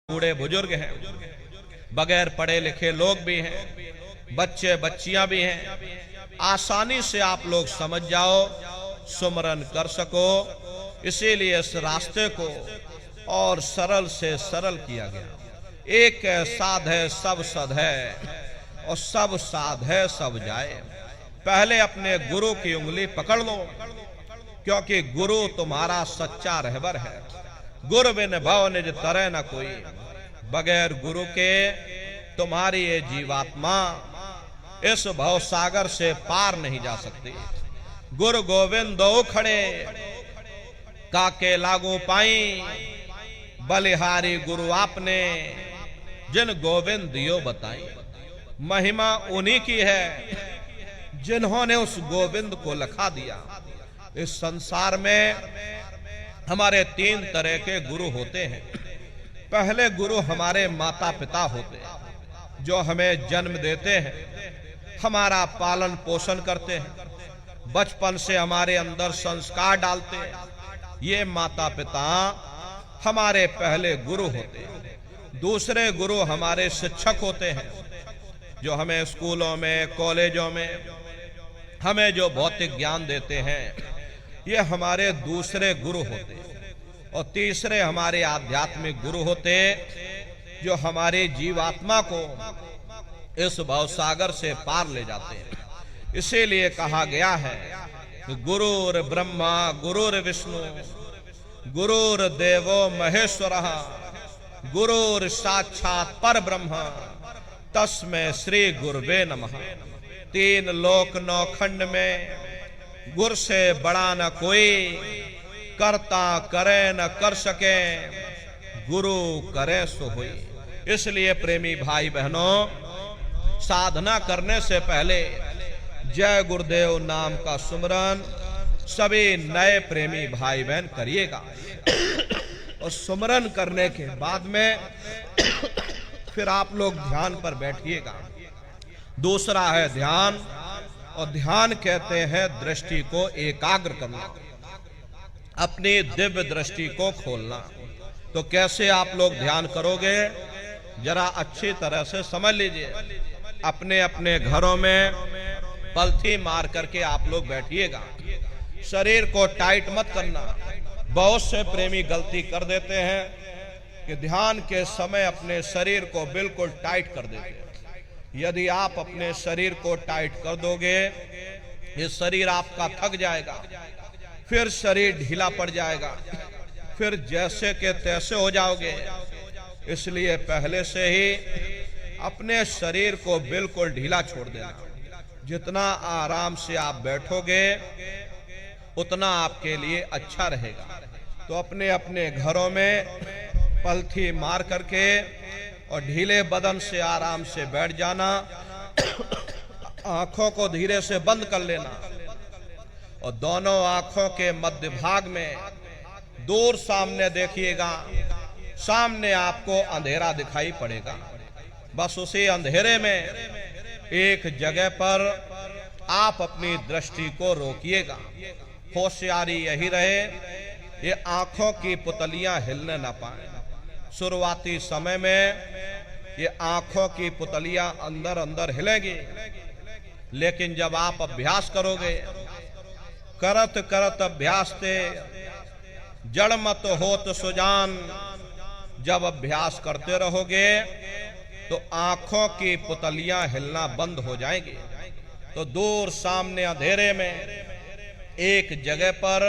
बूढ़े बुजुर्ग हैं, बगैर पढ़े लिखे लोग भी हैं, बच्चे बच्चियां भी हैं। आसानी से आप लोग समझ जाओ, सुमरन कर सको, इसीलिए इस रास्ते को और सरल से सरल किया गया। एक साध है सब सद है, और सब साध है सब जाए। पहले अपने गुरु की उंगली पकड़ लो, क्योंकि गुरु तुम्हारा सच्चा रहबर है। गुरु बिन भव निज तरह न कोई, बगैर गुरु के तुम्हारी ये जीवात्मा इस भव सागर से पार नहीं जा सकती। गुरु गोविंद दो खड़े, काके लागू पाई, बलिहारी गुरु आपने, जिन गोविंद दियो बताई। महिमा उन्हीं की है जिन्होंने उस गोविंद को लखा दिया। इस संसार में हमारे तीन तरह के गुरु होते हैं। पहले गुरु हमारे माता पिता होते हैं, जो हमें जन्म देते हैं, हमारा पालन पोषण करते हैं, बचपन से हमारे अंदर संस्कार डालते हैं। ये माता पिता हमारे पहले गुरु होते हैं। दूसरे गुरु हमारे शिक्षक होते हैं, जो हमें स्कूलों में कॉलेजों में हमें जो भौतिक ज्ञान देते हैं, ये हमारे दूसरे गुरु होते हैं। और तीसरे हमारे आध्यात्मिक गुरु होते, जो हमारी जीवात्मा को इस भवसागर से पार ले जाते हैं। इसीलिए कहा गया है कि गुरुर ब्रह्मा गुरुर विष्णु गुरुर देवो महेश्वरः गुरुर साक्षात पर ब्रह्म तस्मै श्री गुरुवे नमः। तीन लोक नौ खंड में गुरु से बड़ा न कोई, करता करे न कर सके, गुरु करे सो होई। इसलिए प्रेमी भाई बहनों, साधना करने से पहले जय गुरुदेव नाम का सुमरन सभी नए प्रेमी भाई बहन करिएगा। और सुमरन करने के बाद में फिर आप लोग ध्यान पर बैठिएगा। दूसरा है ध्यान, और ध्यान कहते हैं दृष्टि को एकाग्र करना, अपनी दिव्य दृष्टि को खोलना। तो कैसे आप लोग ध्यान करोगे, जरा अच्छी तरह से समझ लीजिए। अपने अपने घरों में पलथी मार करके आप लोग बैठिएगा। शरीर को टाइट मत करना। बहुत से प्रेमी गलती कर देते हैं कि ध्यान के समय अपने शरीर को बिल्कुल टाइट कर देते हैं। यदि आप अपने शरीर को टाइट कर दोगे, ये शरीर आपका थक जाएगा, फिर शरीर ढीला पड़ जाएगा, फिर जैसे के तैसे हो जाओगे। इसलिए पहले से ही अपने शरीर को बिल्कुल ढीला छोड़ देना। जितना आराम से आप बैठोगे, उतना आपके लिए अच्छा रहेगा। तो अपने अपने घरों में पलथी मार करके और ढीले बदन से आराम से बैठ जाना। आंखों को धीरे से बंद कर लेना, और दोनों आंखों के मध्य भाग में दूर सामने देखिएगा। सामने आपको अंधेरा दिखाई पड़ेगा। बस उसी अंधेरे में एक जगह पर आप अपनी दृष्टि को रोकिएगा। होशियारी यही रहे, ये आंखों की पुतलियां हिलने न पाए। शुरुआती समय में ये आंखों की पुतलियां अंदर अंदर हिलेंगी, लेकिन जब आप अभ्यास करोगे, करत करत अभ्यास ते जड़ मत होत सुजान, जब अभ्यास करते रहोगे तो आंखों की पुतलियां हिलना बंद हो जाएंगी। तो दूर सामने अंधेरे में एक जगह पर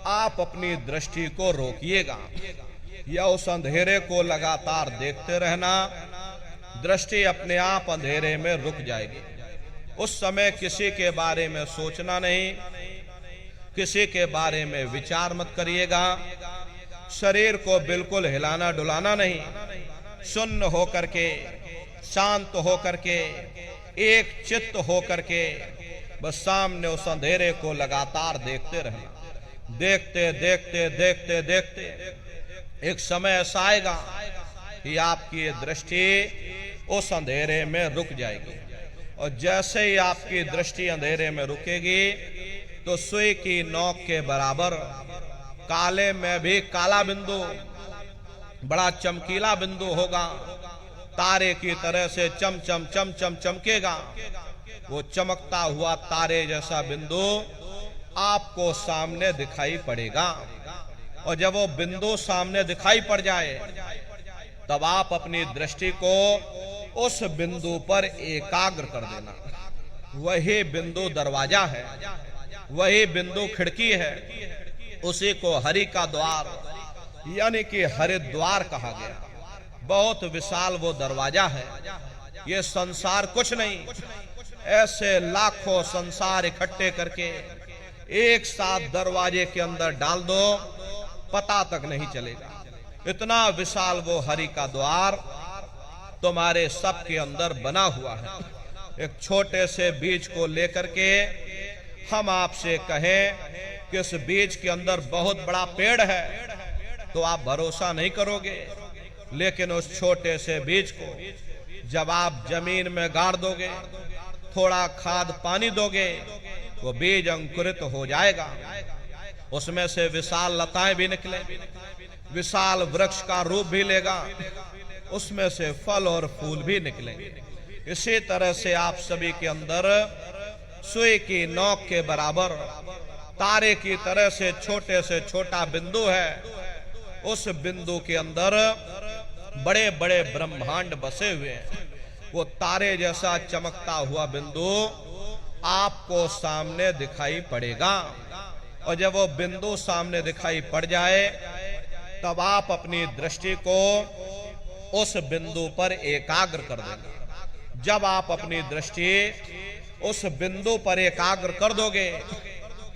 आप अपनी दृष्टि को रोकिएगा, या उस अंधेरे को लगातार देखते रहना। दृष्टि अपने आप अंधेरे में रुक जाएगी। उस समय किसी के बारे में सोचना नहीं, किसी के बारे में विचार मत करिएगा। शरीर को बिल्कुल हिलाना डुलाना नहीं। शून्य होकर के, शांत होकर के, एक चित्त होकर के बस सामने उस अंधेरे को लगातार देखते रहना। देखते देखते देखते देखते एक समय ऐसा आएगा कि आपकी दृष्टि उस अंधेरे में रुक जाएगी। और जैसे ही आपकी दृष्टि अंधेरे में रुकेगी, तो सुई की नोक के बराबर काले में भी काला बिंदु, बड़ा चमकीला बिंदु होगा, तारे की तरह से चम चम चम चम चमकेगा। वो चमकता हुआ तारे जैसा बिंदु आपको सामने दिखाई पड़ेगा। और जब वो बिंदु सामने दिखाई पड़ जाए तब आप अपनी दृष्टि को उस बिंदु पर एकाग्र कर देना। वही बिंदु दरवाजा है, वही बिंदु खिड़की है, उसी को हरि का द्वार यानी कि हरिद्वार कहा गया। बहुत विशाल वो दरवाजा है। ये संसार कुछ नहीं, ऐसे लाखों संसार इकट्ठे करके एक साथ दरवाजे के अंदर डाल दो, पता तक नहीं चलेगा। इतना विशाल वो हरि का द्वार तुम्हारे सब के अंदर बना हुआ है। एक छोटे से बीज को लेकर के हम आपसे कहें कि इस बीज के अंदर बहुत बड़ा पेड़ है तो आप भरोसा नहीं करोगे, लेकिन उस छोटे से बीज को जब आप जमीन में गाड़ दोगे, थोड़ा खाद पानी दोगे, वो बीज अंकुरित हो जाएगा। उसमें से विशाल लताएं भी निकले, विशाल वृक्ष का रूप भी लेगा, उसमें से फल और फूल भी निकलेंगे। इसी तरह से आप सभी के अंदर सुई की नोक के बराबर तारे की तरह से छोटे से छोटा बिंदु है। उस बिंदु के अंदर बड़े बड़े ब्रह्मांड बसे हुए हैं। वो तारे जैसा चमकता हुआ बिंदु आपको सामने दिखाई पड़ेगा। और जब वो बिंदु सामने दिखाई पड़ जाए तब आप अपनी दृष्टि को उस बिंदु पर एकाग्र कर देना। जब आप अपनी दृष्टि उस बिंदु पर एकाग्र कर दोगे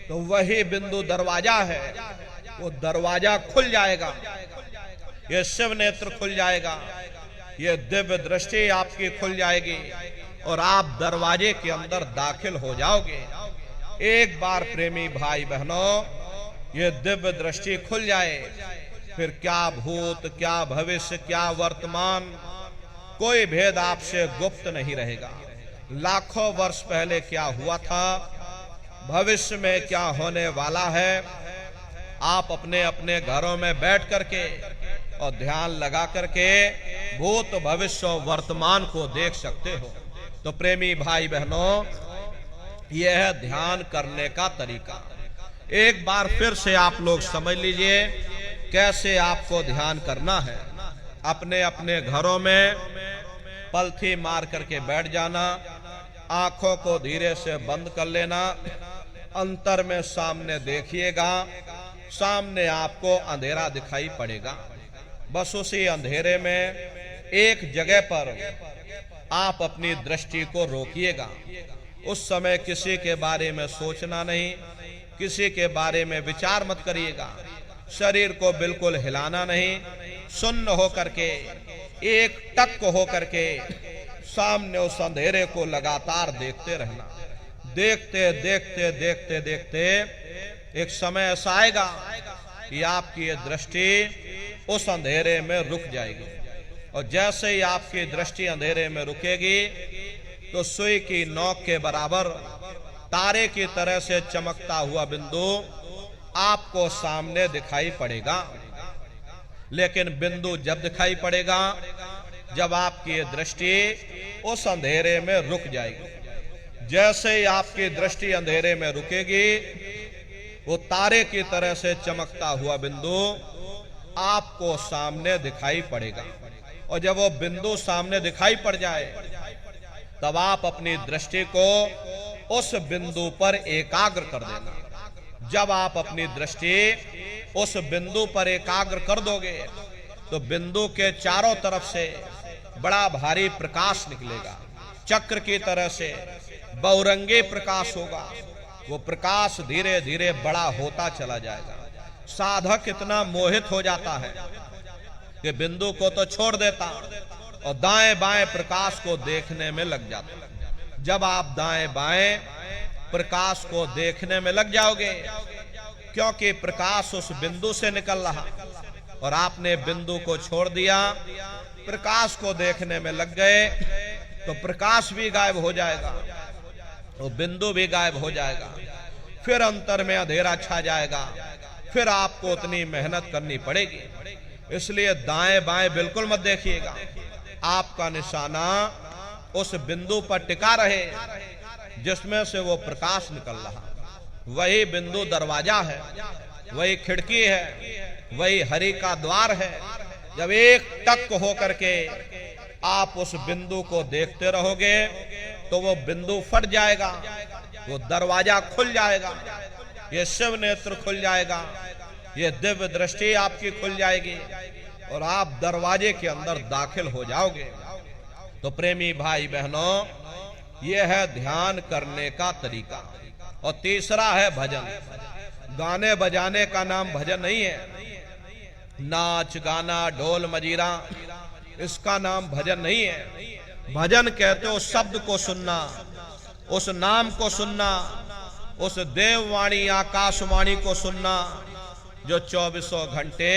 तो वही बिंदु दरवाजा है, वो दरवाजा खुल जाएगा, ये शिव नेत्र खुल जाएगा, ये दिव्य दृष्टि आपकी खुल जाएगी और आप दरवाजे के अंदर दाखिल हो जाओगे। एक बार प्रेमी भाई बहनों ये दिव्य दृष्टि खुल जाए, फिर क्या भूत, क्या भविष्य, क्या वर्तमान, कोई भेद आपसे गुप्त नहीं रहेगा। लाखों वर्ष पहले क्या हुआ था, भविष्य में क्या होने वाला है, आप अपने अपने घरों में बैठ करके और ध्यान लगा करके भूत, भविष्य और वर्तमान को देख सकते हो। तो प्रेमी भाई बहनों यह है ध्यान करने का तरीका। एक बार फिर से आप लोग समझ लीजिए कैसे आपको ध्यान करना है। अपने अपने घरों में पलथी मार करके बैठ जाना, आंखों को धीरे से बंद कर लेना, अंतर में सामने देखिएगा, सामने आपको अंधेरा दिखाई पड़ेगा। बस उसी अंधेरे में एक जगह पर आप अपनी दृष्टि को रोकिएगा। उस समय किसी के बारे में सोचना नहीं, किसी के बारे में विचार मत करिएगा, शरीर को बिल्कुल हिलाना नहीं, सुन्न हो करके एक टक हो करके सामने उस अंधेरे को लगातार देखते रहना। देखते देखते देखते देखते एक समय ऐसा आएगा कि आपकी ये दृष्टि उस अंधेरे में रुक जाएगी। और जैसे ही आपकी दृष्टि अंधेरे में रुकेगी तो सुई की नोक के बराबर तारे की तरह से चमकता हुआ बिंदु आपको सामने दिखाई पड़ेगा। लेकिन बिंदु जब दिखाई पड़ेगा जब आपकी ये दृष्टि उस अंधेरे में रुक जाएगी। जैसे ही आपकी दृष्टि अंधेरे में रुकेगी वो तारे की तरह से चमकता हुआ बिंदु आपको सामने दिखाई पड़ेगा। और जब वो बिंदु सामने दिखाई पड़ जाए तब आप अपनी दृष्टि को उस बिंदु पर एकाग्र कर देना। जब आप अपनी दृष्टि उस बिंदु पर एकाग्र कर दोगे तो बिंदु के चारों तरफ से बड़ा भारी प्रकाश निकलेगा, चक्र की तरह से बहुरंगी प्रकाश होगा। वो प्रकाश धीरे धीरे बड़ा होता चला जाएगा। साधक इतना मोहित हो जाता है कि बिंदु को तो छोड़ देता और दाएं बाएं प्रकाश को देखने में लग जाता। जब आप दाएं बाएं प्रकाश को देखने में लग जाओगे, क्योंकि प्रकाश उस बिंदु से निकल रहा और आपने बिंदु को छोड़ दिया, प्रकाश को देखने में लग गए तो प्रकाश भी गायब हो जाएगा, वो बिंदु भी गायब हो जाएगा। फिर अंतर में अंधेरा छा जाएगा, फिर आपको उतनी मेहनत करनी पड़ेगी। इसलिए दाएं बाएं बिल्कुल मत देखिएगा। आपका निशाना उस बिंदु पर टिका रहे जिसमें से वो प्रकाश निकल रहा। वही बिंदु दरवाजा है, वही खिड़की है, वही हरि का द्वार है। जब एक टक हो करके आप उस बिंदु को देखते रहोगे तो वो बिंदु फट जाएगा, वो दरवाजा खुल जाएगा, ये शिव नेत्र खुल जाएगा, ये दिव्य दृष्टि आपकी खुल जाएगी और आप दरवाजे के अंदर दाखिल हो जाओगे। तो प्रेमी भाई बहनों, ये है ध्यान करने का तरीका। और तीसरा है भजन। गाने बजाने का नाम भजन नहीं है। नाच गाना ढोल मजीरा इसका नाम भजन नहीं है। भजन कहते हो शब्द को सुनना, उस नाम को सुनना, उस देववाणी आकाशवाणी को सुनना जो 24 घंटे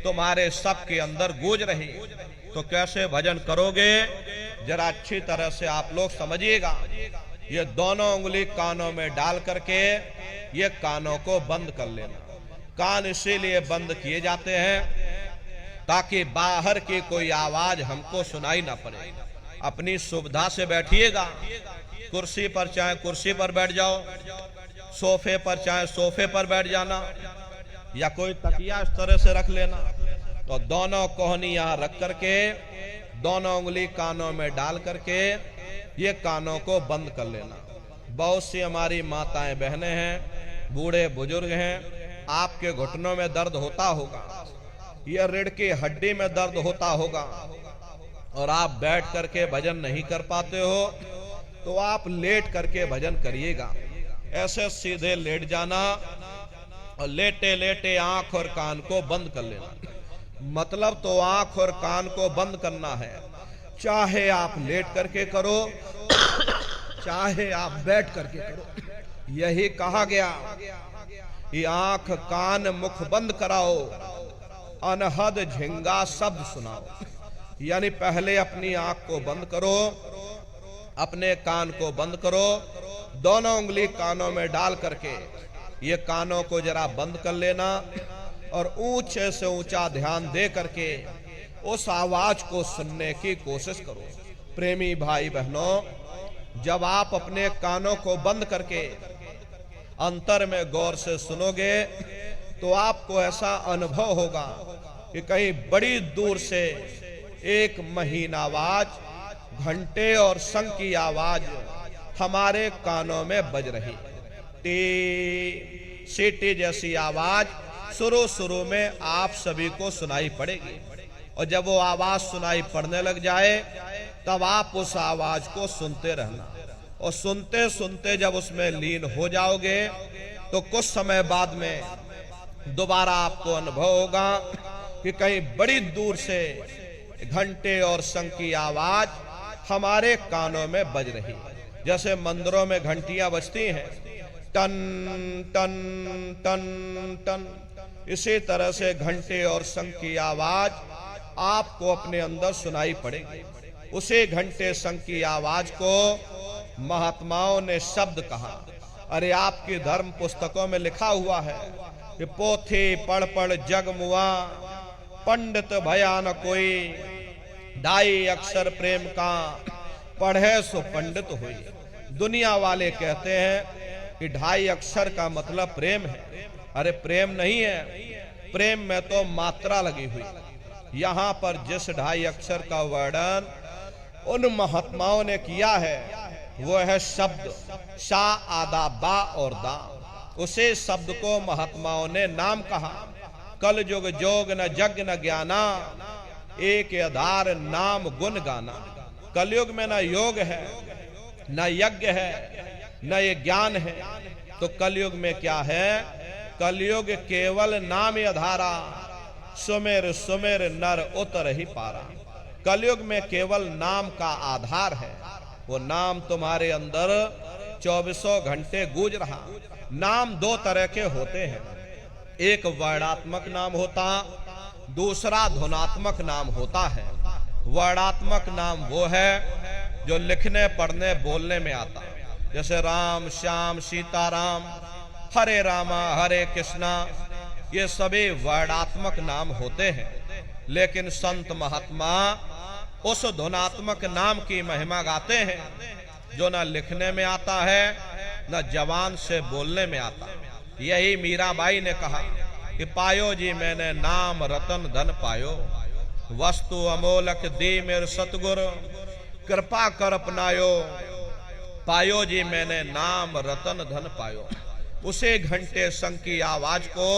तुम्हारे सबके अंदर गूंज रही। तो कैसे भजन करोगे, जरा अच्छी तरह से आप लोग समझिएगा। ये दोनों उंगली कानों में डाल करके ये कानों को बंद कर लेना। कान इसीलिए बंद किए जाते हैं ताकि बाहर की कोई आवाज हमको सुनाई ना पड़े। अपनी सुविधा से बैठिएगा। कुर्सी पर चाहे कुर्सी पर बैठ जाओ, सोफे पर चाहे सोफे पर बैठ जाना, या कोई तकिया इस तरह से रख लेना। तो दोनों कोहनी यहाँ रख करके दोनों उंगली कानों में डाल करके ये कानों को बंद कर लेना। बहुत सी हमारी माताएं बहनें हैं, बूढ़े बुजुर्ग हैं, आपके घुटनों में दर्द होता होगा, ये रीढ़ की हड्डी में दर्द होता होगा और आप बैठ करके भजन नहीं कर पाते हो, तो आप लेट करके भजन करिएगा। ऐसे सीधे लेट जाना और लेटे लेटे आंख और कान को बंद कर लेना। मतलब तो आंख और कान को बंद करना है, चाहे आप लेट करके करो चाहे आप बैठ करके करो। यही कहा गया कि आंख कान मुख बंद कराओ, अनहद झिंगा शब्द सुनाओ। यानी पहले अपनी आंख को बंद करो, अपने कान को बंद करो, दोनों उंगली कानों में डाल करके ये कानों को जरा बंद कर लेना और ऊंचे से ऊंचा ध्यान दे करके उस आवाज को सुनने की कोशिश करो। प्रेमी भाई बहनों, जब आप अपने कानों को बंद करके अंतर में गौर से सुनोगे तो आपको ऐसा अनुभव होगा कि कहीं बड़ी दूर से एक महीन आवाज, घंटे और शंख की आवाज हमारे कानों में बज रही। टी सीटी जैसी आवाज शुरू में आप सभी को सुनाई पड़ेगी और जब वो आवाज सुनाई पड़ने लग जाए तब आप उस आवाज को सुनते रहना और सुनते सुनते जब उसमें लीन हो जाओगे तो कुछ समय बाद में दोबारा आपको अनुभव होगा कि कहीं बड़ी दूर से घंटे और शंख की आवाज हमारे कानों में बज रही। जैसे मंदिरों में घंटियां बजती हैं, टन टन टन टन, इसी तरह से घंटे और शंख की आवाज आपको अपने अंदर सुनाई पड़ेगी। उसी घंटे शंख की आवाज को महात्माओं ने शब्द कहा। अरे आपकी धर्म पुस्तकों में लिखा हुआ है कि पोथी पढ़ पढ़ जग मुआ, पंडित भया न कोई, ढाई अक्षर प्रेम का, पढ़े सो पंडित हुई। दुनिया वाले कहते हैं कि ढाई अक्षर का मतलब प्रेम है। अरे प्रेम नहीं है, प्रेम में तो मात्रा लगी हुई। यहाँ पर जिस ढाई अक्षर का वर्णन उन महात्माओं ने किया है वो है शब्द शा आदा बा और दा। उसे शब्द को महात्माओं ने नाम कहा। कल युग जोग न जग न ज्ञाना, एक आधार नाम गुण गाना। कलयुग में न योग है, न यज्ञ है, न ये ज्ञान है, तो कलयुग में क्या है? कलयुग केवल नाम आधारा, सुमेर सुमेर नर उतर ही पारा। कलयुग में केवल नाम का आधार है। वो नाम तुम्हारे अंदर 24 घंटे गूंज रहा। नाम दो तरह के होते हैं, एक वर्णात्मक नाम होता, दूसरा ध्वनात्मक नाम होता है। वर्णात्मक नाम वो है जो लिखने पढ़ने बोलने में आता, जैसे राम श्याम सीताराम, हरे रामा हरे कृष्णा, ये सभी वर्णात्मक नाम होते हैं। लेकिन संत महात्मा उस धुनात्मक नाम की महिमा गाते हैं जो न लिखने में आता है न जवान से बोलने में आता। यही मीराबाई ने कहा कि पायो जी मैंने नाम रतन धन पायो, वस्तु अमोलक दी मेरे सतगुरु, कृपा कर अपनायो। पायो जी मैंने नाम रतन धन पायो। उसे घंटे संग की आवाज को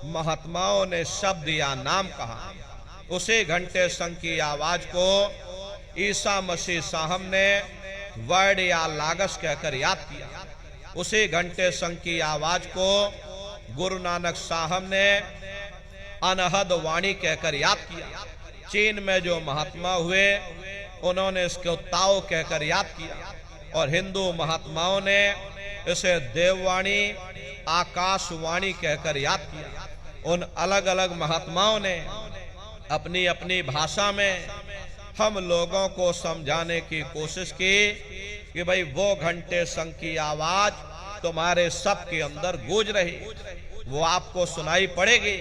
महात्माओं ने शब्द या नाम कहा। उसे घंटे संग की आवाज को ईसा मसीह साहब ने वर्ड या लागस कहकर याद किया। उसे घंटे संग की आवाज को गुरु नानक साहब ने अनहद वाणी कहकर याद किया। चीन में जो महात्मा हुए उन्होंने इसको ताओ कहकर याद किया और हिंदू महात्माओं ने इसे देववाणी आकाशवाणी कहकर याद किया। उन अलग अलग महात्माओं ने अपनी अपनी भाषा में हम लोगों को समझाने की कोशिश की कि भाई वो घंटे संग की आवाज तुम्हारे सबके अंदर गूंज रही, वो आपको सुनाई पड़ेगी,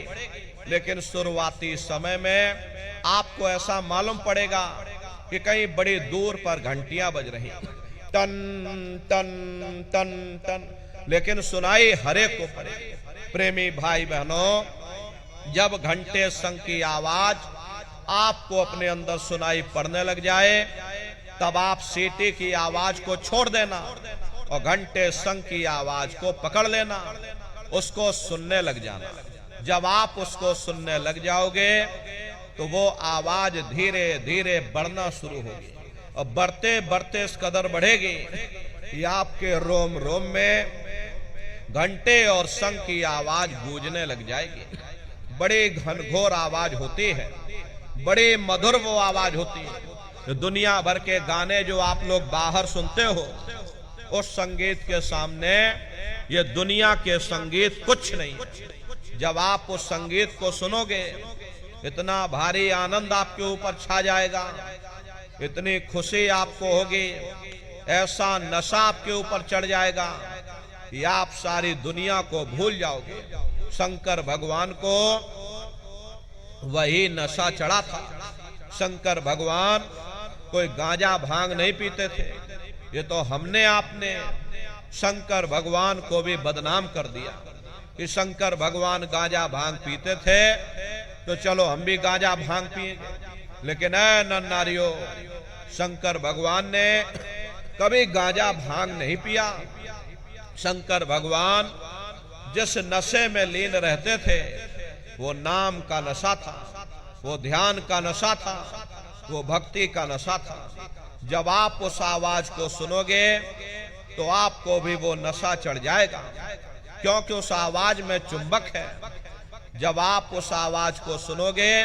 लेकिन शुरुआती समय में आपको ऐसा मालूम पड़ेगा कि कहीं बड़ी दूर पर घंटियां बज रही, टन टन टन टन, लेकिन सुनाई हरेक को पड़ेगी। प्रेमी भाई बहनों, जब घंटे संग की आवाज आपको अपने अंदर सुनाई पड़ने लग जाए तब आप सीटी की आवाज को छोड़ देना और घंटे संग की आवाज को पकड़ लेना, उसको सुनने लग जाना। जब आप उसको सुनने लग जाओगे तो वो आवाज धीरे धीरे बढ़ना शुरू होगी और बढ़ते बढ़ते इस कदर बढ़ेगी कि आपके रोम रोम में घंटे और संग की आवाज गूंजने लग जाएगी। बड़ी घनघोर आवाज होती है, बड़ी मधुर वो आवाज होती है। दुनिया भर के गाने जो आप लोग बाहर सुनते हो, उस संगीत के सामने ये दुनिया के संगीत कुछ नहीं। जब आप उस संगीत को सुनोगे इतना भारी आनंद आपके ऊपर छा जाएगा, इतनी खुशी आपको होगी, ऐसा नशा आपके ऊपर चढ़ जाएगा कि आप सारी दुनिया को भूल जाओगे। शंकर भगवान को वही नशा चढ़ा था। शंकर भगवान कोई गांजा भांग नहीं पीते थे, ये तो हमने आपने शंकर भगवान को भी बदनाम कर दिया कि शंकर भगवान गांजा भांग पीते थे तो चलो हम भी गांजा भांग पिएंगे। लेकिन ऐ नन्नारियों, शंकर भगवान ने कभी गांजा भांग नहीं पिया। शंकर भगवान जिस नशे में लीन रहते थे वो नाम का नशा था, वो ध्यान का नशा था, वो भक्ति का नशा था। जब आप उस आवाज को सुनोगे तो आपको भी वो नशा चढ़ जाएगा, क्योंकि उस आवाज में चुंबक है। जब आप उस आवाज को सुनोगे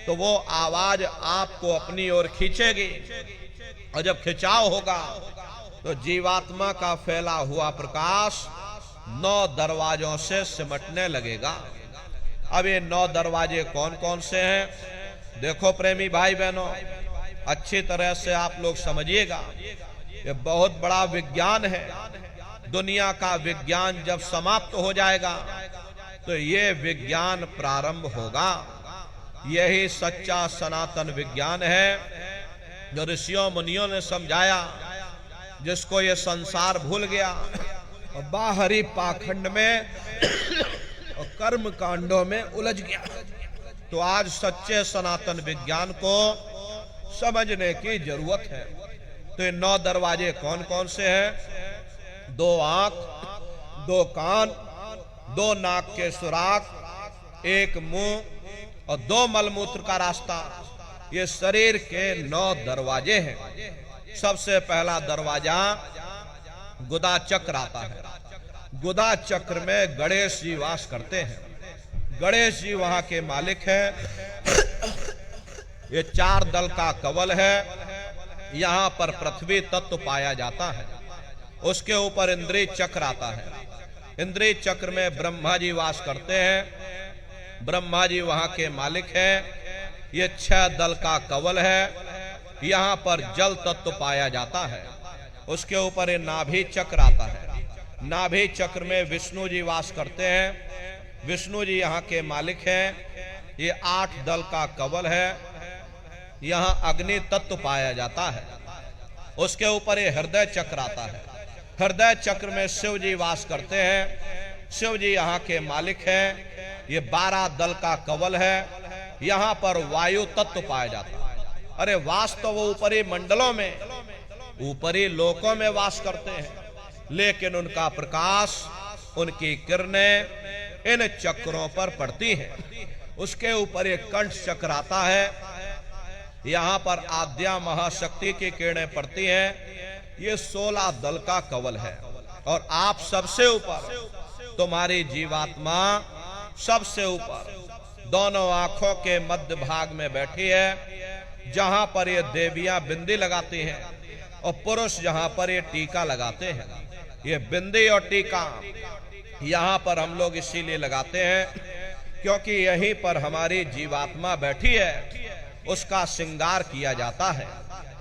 तो वो आवाज आपको अपनी ओर खींचेगी और जब खिंचाव होगा तो जीवात्मा का फैला हुआ प्रकाश 9 दरवाजों से सिमटने लगेगा। अब ये 9 दरवाजे कौन कौन से हैं? देखो प्रेमी भाई बहनों, अच्छी तरह से आप लोग समझिएगा, ये बहुत बड़ा विज्ञान है। दुनिया का विज्ञान जब समाप्त हो जाएगा तो ये विज्ञान प्रारंभ होगा। यही सच्चा सनातन विज्ञान है जो ऋषियों मुनियों ने समझाया, जिसको ये संसार भूल गया और बाहरी पाखंड में और कर्म कांडों में उलझ गया। तो आज सच्चे सनातन विज्ञान को समझने की जरूरत है। तो ये 9 दरवाजे कौन कौन से हैं? 2 आंख, 2 कान, 2 नाक के सुराख, 1 मुंह और 2 मलमूत्र का रास्ता। ये शरीर के 9 दरवाजे हैं। सबसे पहला दरवाजा गुदा चक्र आता है। गुदा चक्र में गणेश जी वास करते हैं। गणेश जी वहां के मालिक हैं। ये 4 दल का कवल है। यहाँ पर पृथ्वी तत्व पाया जाता है। उसके ऊपर इंद्रिय चक्र आता है। इंद्रिय चक्र में ब्रह्मा जी वास करते हैं। ब्रह्मा जी वहां के मालिक हैं। ये 6 दल का कवल है। यहाँ पर जल तत्व पाया जाता है। उसके ऊपर ये नाभि चक्र आता है। नाभि चक्र में विष्णु जी वास करते हैं। विष्णु जी यहाँ के मालिक हैं। ये 8 दल का कवल है। यहां अग्नि तत्व पाया जाता है। उसके ऊपर ये हृदय चक्र आता है। हृदय चक्र में शिव जी वास करते हैं। शिव जी यहाँ के मालिक हैं। ये 12 दल का कवल है। यहाँ पर वायु तत्व पाया जाता है। अरे वास तो वो ऊपरी मंडलों में, ऊपरी लोकों में वास करते हैं, लेकिन उनका प्रकाश, उनकी किरणें इन चक्रों पर पड़ती हैं। उसके ऊपर एक कंठ चक्र आता है। यहाँ पर आद्या महाशक्ति की किरणें पड़ती हैं। ये 16 दल का कवल है। और आप सबसे ऊपर, तुम्हारी जीवात्मा सबसे ऊपर दोनों आंखों के मध्य भाग में बैठी है, जहां पर ये देवियां बिंदी लगाती हैं और पुरुष जहां पर ये टीका लगाते हैं। ये बिंदी और टीका यहाँ पर हम लोग इसीलिए लगाते हैं क्योंकि यहीं पर हमारी जीवात्मा बैठी है, उसका श्रृंगार किया जाता है।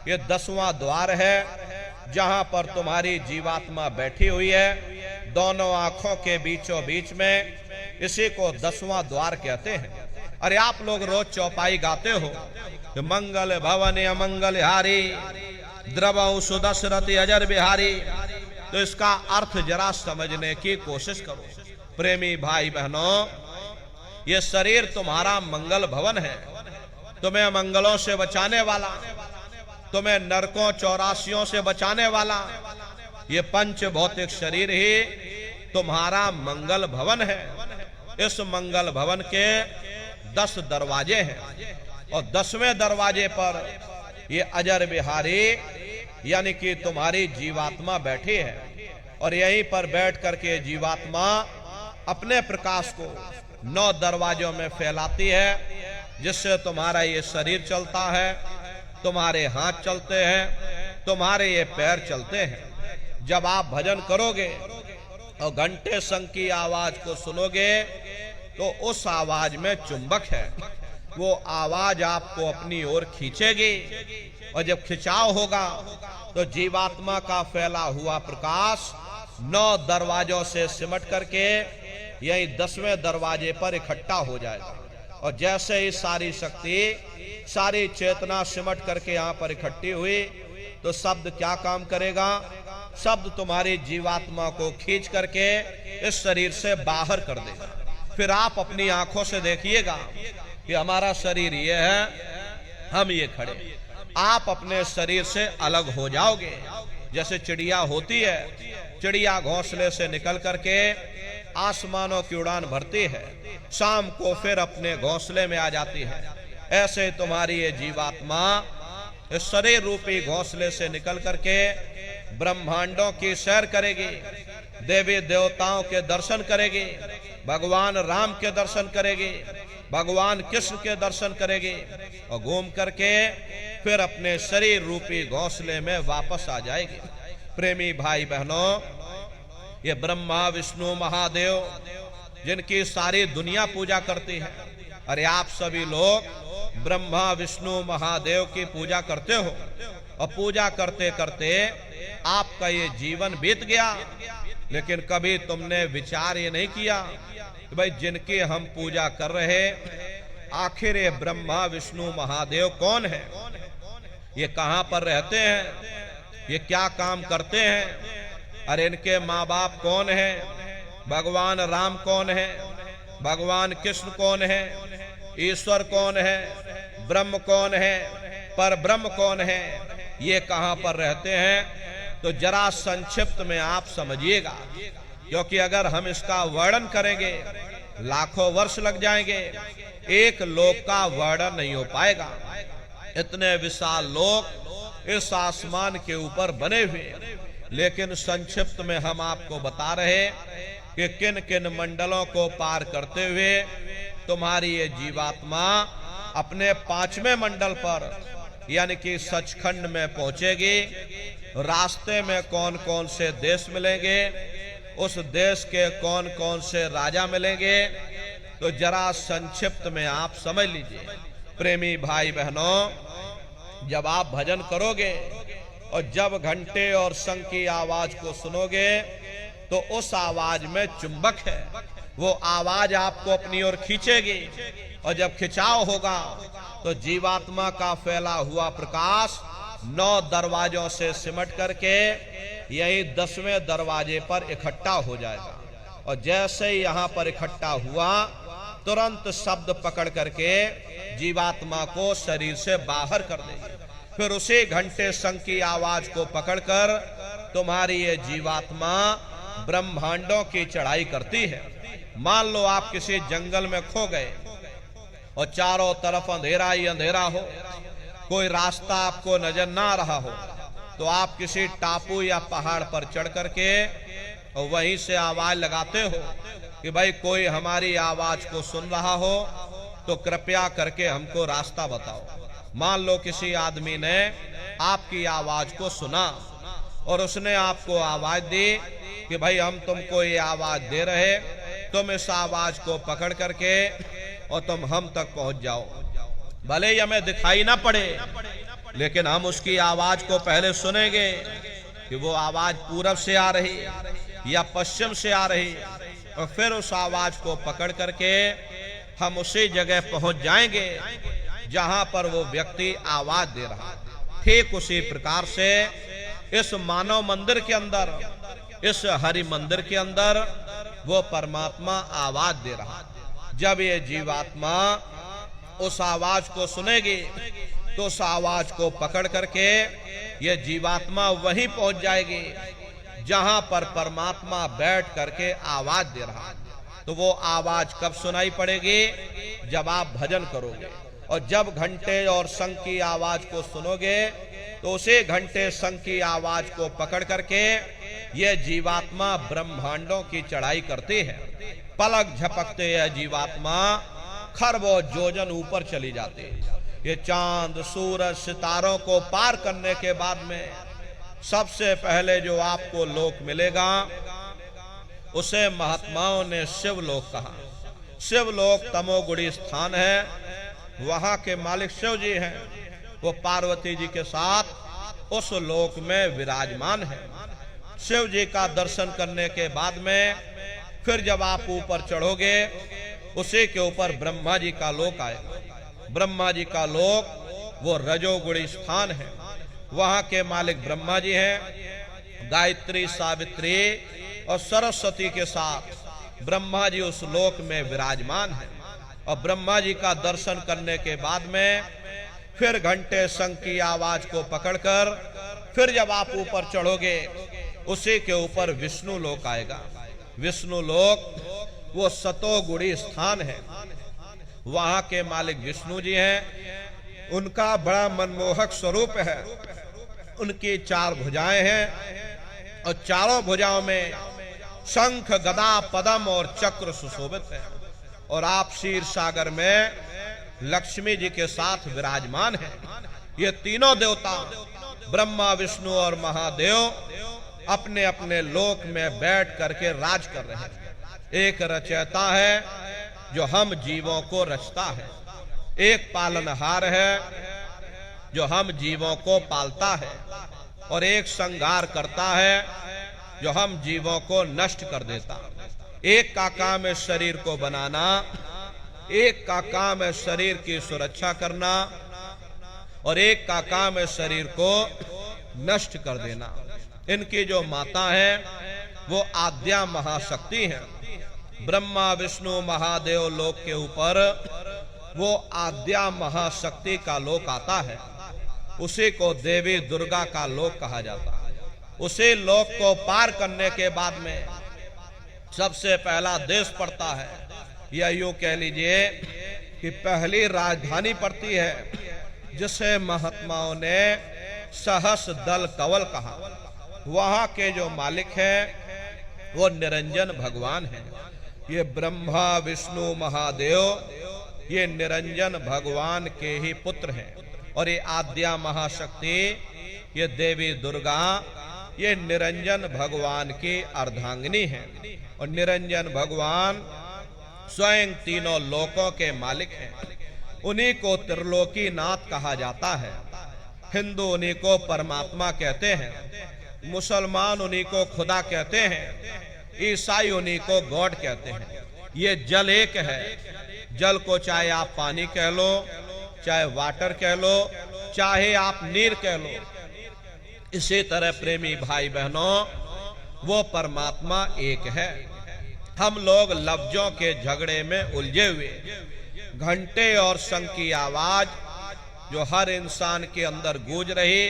ये 10वां द्वार है जहां पर तुम्हारी जीवात्मा बैठी हुई है, दोनों आंखों के बीचों बीच में। इसी को 10वां द्वार कहते हैं। अरे आप लोग रोज चौपाई गाते हो, मंगल भवन अमंगल हारी, द्रवऊ सुदशरथि अजर बिहारी। तो इसका अर्थ जरा समझने की कोशिश करो। प्रेमी भाई बहनों, ये शरीर तुम्हारा मंगल भवन है, तुम्हें मंगलों से बचाने वाला, तुम्हें नरकों 84 से बचाने वाला। ये पंच भौतिक शरीर ही तुम्हारा मंगल भवन है। इस मंगल भवन के 10 दरवाजे हैं और 10वें दरवाजे पर ये अजर बिहारी यानी कि तुम्हारी जीवात्मा बैठी है। और यहीं पर बैठ करके जीवात्मा अपने प्रकाश को 9 दरवाजों में फैलाती है, जिससे तुम्हारा ये शरीर चलता है, तुम्हारे हाथ चलते हैं, तुम्हारे ये पैर चलते हैं। जब आप भजन करोगे और घंटे शंख की आवाज को सुनोगे तो उस आवाज में चुंबक है, वो आवाज आपको अपनी ओर खींचेगी। और जब खिंचाव होगा तो जीवात्मा का फैला हुआ प्रकाश 9 दरवाजों से सिमट करके यही 10वें दरवाजे पर इकट्ठा हो जाएगा। और जैसे ही सारी शक्ति, सारी चेतना सिमट करके यहाँ पर इकट्ठी हुई तो शब्द क्या काम करेगा? शब्द तुम्हारी जीवात्मा को खींच करके इस शरीर से बाहर कर देगा। फिर आप अपनी आंखों से देखिएगा कि हमारा शरीर ये है, हम ये खड़े। आप अपने शरीर से अलग हो जाओगे। जैसे चिड़िया होती है, चिड़िया घोंसले से निकल करके आसमानों की उड़ान भरती है, शाम को फिर अपने घोंसले में आ जाती है। ऐसे तुम्हारी ये जीवात्मा इस शरीर रूपी घोंसले से निकल करके ब्रह्मांडों की सैर करेगी, देवी देवताओं के दर्शन करेगी, भगवान राम के दर्शन करेगी, भगवान कृष्ण के दर्शन करेगी और घूम करके फिर अपने शरीर रूपी घोंसले में वापस आ जाएगी। प्रेमी भाई बहनों, ये ब्रह्मा विष्णु महादेव जिनकी सारी दुनिया पूजा करती है, अरे आप सभी लोग ब्रह्मा विष्णु महादेव की पूजा करते हो और पूजा करते करते आपका ये जीवन बीत गया, लेकिन कभी तुमने विचार ये नहीं किया कि भाई जिनकी हम पूजा कर रहे, आखिर ये ब्रह्मा विष्णु महादेव कौन है? ये कहां पर रहते हैं? ये क्या काम करते हैं? अरे इनके माँ बाप कौन है? भगवान राम कौन है? भगवान कृष्ण कौन है? ईश्वर कौन है? ब्रह्म कौन है? पर ब्रह्म कौन है? ये कहां पर रहते हैं? तो जरा संक्षिप्त में आप समझिएगा, क्योंकि अगर हम इसका वर्णन करेंगे लाखों वर्ष लग जाएंगे, एक लोक का वर्णन नहीं हो पाएगा। इतने विशाल लोक इस आसमान के ऊपर बने हुए, लेकिन संक्षिप्त में हम आपको बता रहे कि किन किन मंडलों को पार करते हुए तुम्हारी ये जीवात्मा अपने 5वें मंडल पर यानी कि सचखंड में पहुंचेगी। रास्ते में कौन कौन से देश मिलेंगे, उस देश के कौन कौन से राजा मिलेंगे, तो जरा संक्षिप्त में आप समझ लीजिए। प्रेमी भाई बहनों, जब आप भजन करोगे और जब घंटे और शंख की आवाज को सुनोगे तो उस आवाज में चुंबक है, वो आवाज आपको अपनी ओर खींचेगी। और जब खिंचाव होगा तो जीवात्मा का फैला हुआ प्रकाश 9 दरवाजों से सिमट करके यही 10वें दरवाजे पर इकट्ठा हो जाएगा। और जैसे ही यहां पर इकट्ठा हुआ तुरंत शब्द पकड़ करके जीवात्मा को शरीर से बाहर कर देगी। फिर उसी घंटे शंख की आवाज को पकड़कर तुम्हारी ये जीवात्मा ब्रह्मांडों की चढ़ाई करती है। मान लो आप किसी जंगल में खो गए और चारों तरफ अंधेरा ही अंधेरा हो, कोई रास्ता आपको नजर ना आ रहा हो, तो आप किसी टापू या पहाड़ पर चढ़ करके और वहीं से आवाज लगाते हो कि भाई कोई हमारी आवाज को सुन रहा हो तो कृपया करके हमको रास्ता बताओ। मान लो किसी आदमी ने आपकी आवाज को सुना और उसने आपको आवाज दी कि भाई हम तुमको ये आवाज दे रहे, तुम इस आवाज को पकड़ करके और तुम हम तक पहुंच जाओ। भले ही हमें दिखाई ना पड़े लेकिन हम उसकी आवाज को पहले सुनेंगे कि वो आवाज पूरब से आ रही या पश्चिम से आ रही, और फिर उस आवाज को पकड़ करके हम उसी जगह पहुंच जाएंगे जहां पर वो व्यक्ति आवाज दे रहा है। ठीक उसी प्रकार से इस मानव मंदिर के अंदर, इस हरि मंदिर के अंदर वो परमात्मा आवाज दे रहा है। जब ये जीवात्मा उस आवाज को सुनेगी तो उस आवाज को पकड़ करके ये जीवात्मा वहीं पहुंच जाएगी जहां पर परमात्मा बैठ करके आवाज दे रहा है। तो वो आवाज कब सुनाई पड़ेगी? जब आप भजन करोगे। और जब घंटे और शंख की आवाज को सुनोगे तो उसी घंटे शंख की आवाज को पकड़ करके ये जीवात्मा ब्रह्मांडों की चढ़ाई करती है। पलक झपकते यह जीवात्मा खरबों योजन ऊपर चली जाती है। ये चांद सूरज सितारों को पार करने के बाद में सबसे पहले जो आपको लोक मिलेगा उसे महात्माओं ने शिवलोक कहा। शिवलोक तमोगुणी स्थान है, वहां के मालिक शिव जी हैं। वो पार्वती जी के साथ उस लोक में विराजमान है। शिव जी का दर्शन करने के बाद में फिर जब आप ऊपर चढ़ोगे उसी के ऊपर ब्रह्मा जी का लोक आएगा। ब्रह्मा जी का लोक वो रजोगुणी स्थान है, वहां के मालिक ब्रह्मा जी हैं। गायत्री सावित्री और सरस्वती के साथ ब्रह्मा जी उस लोक में विराजमान है। और ब्रह्मा जी का दर्शन करने के बाद में फिर घंटे शंख की आवाज को पकड़कर फिर जब आप ऊपर चढ़ोगे उसी के ऊपर विष्णु लोक आएगा। विष्णु लोक वो सतोगुणी स्थान है, वहां के मालिक विष्णु जी हैं। उनका बड़ा मनमोहक स्वरूप है। उनकी 4 भुजाएं हैं और चारों भुजाओं में शंख गदा पद्म और चक्र सुशोभित है। और आप क्षीर सागर में लक्ष्मी जी के साथ विराजमान हैं। ये तीनों देवता ब्रह्मा विष्णु और महादेव अपने अपने लोक में बैठ करके राज कर रहे हैं। एक रचयिता है जो हम जीवों को रचता है, एक पालनहार है जो हम जीवों को पालता है, और एक संहार करता है जो हम जीवों को नष्ट कर देता। एक का काम है शरीर को बनाना, एक का काम है शरीर की सुरक्षा करना, और एक का काम है शरीर को नष्ट कर देना। इनकी जो माता है वो आद्या महाशक्ति है। ब्रह्मा विष्णु महादेव लोक के ऊपर वो आद्या महाशक्ति का लोक आता है। उसी को देवी दुर्गा का लोक कहा जाता है। उसी लोक को पार करने के बाद में सबसे पहला देश पड़ता है, या यूं कह लीजिए कि पहली राजधानी पड़ती है जिसे महात्माओं ने सहस दल कवल कहा। वहां के जो मालिक हैं वो निरंजन भगवान हैं। ये ब्रह्मा विष्णु महादेव ये निरंजन भगवान के ही पुत्र हैं। और ये आद्या महाशक्ति ये देवी दुर्गा ये निरंजन भगवान की अर्धांगिनी है। और निरंजन भगवान स्वयं तीनों लोकों के मालिक हैं। उन्हीं को त्रिलोकी नाथ कहा जाता है। हिंदू उन्हीं को परमात्मा कहते हैं, मुसलमान उन्हीं को खुदा कहते हैं, ईसाई उन्हीं को गॉड कहते हैं। ये जल एक है, जल को चाहे आप पानी कह लो, चाहे वाटर कह लो, चाहे आप नीर कह लो। इसी तरह प्रेमी भाई बहनों, वो परमात्मा एक है। हम लोग लफ्जों के झगड़े में उलझे हुए, घंटे और शंख की आवाज जो हर इंसान के अंदर गूंज रही,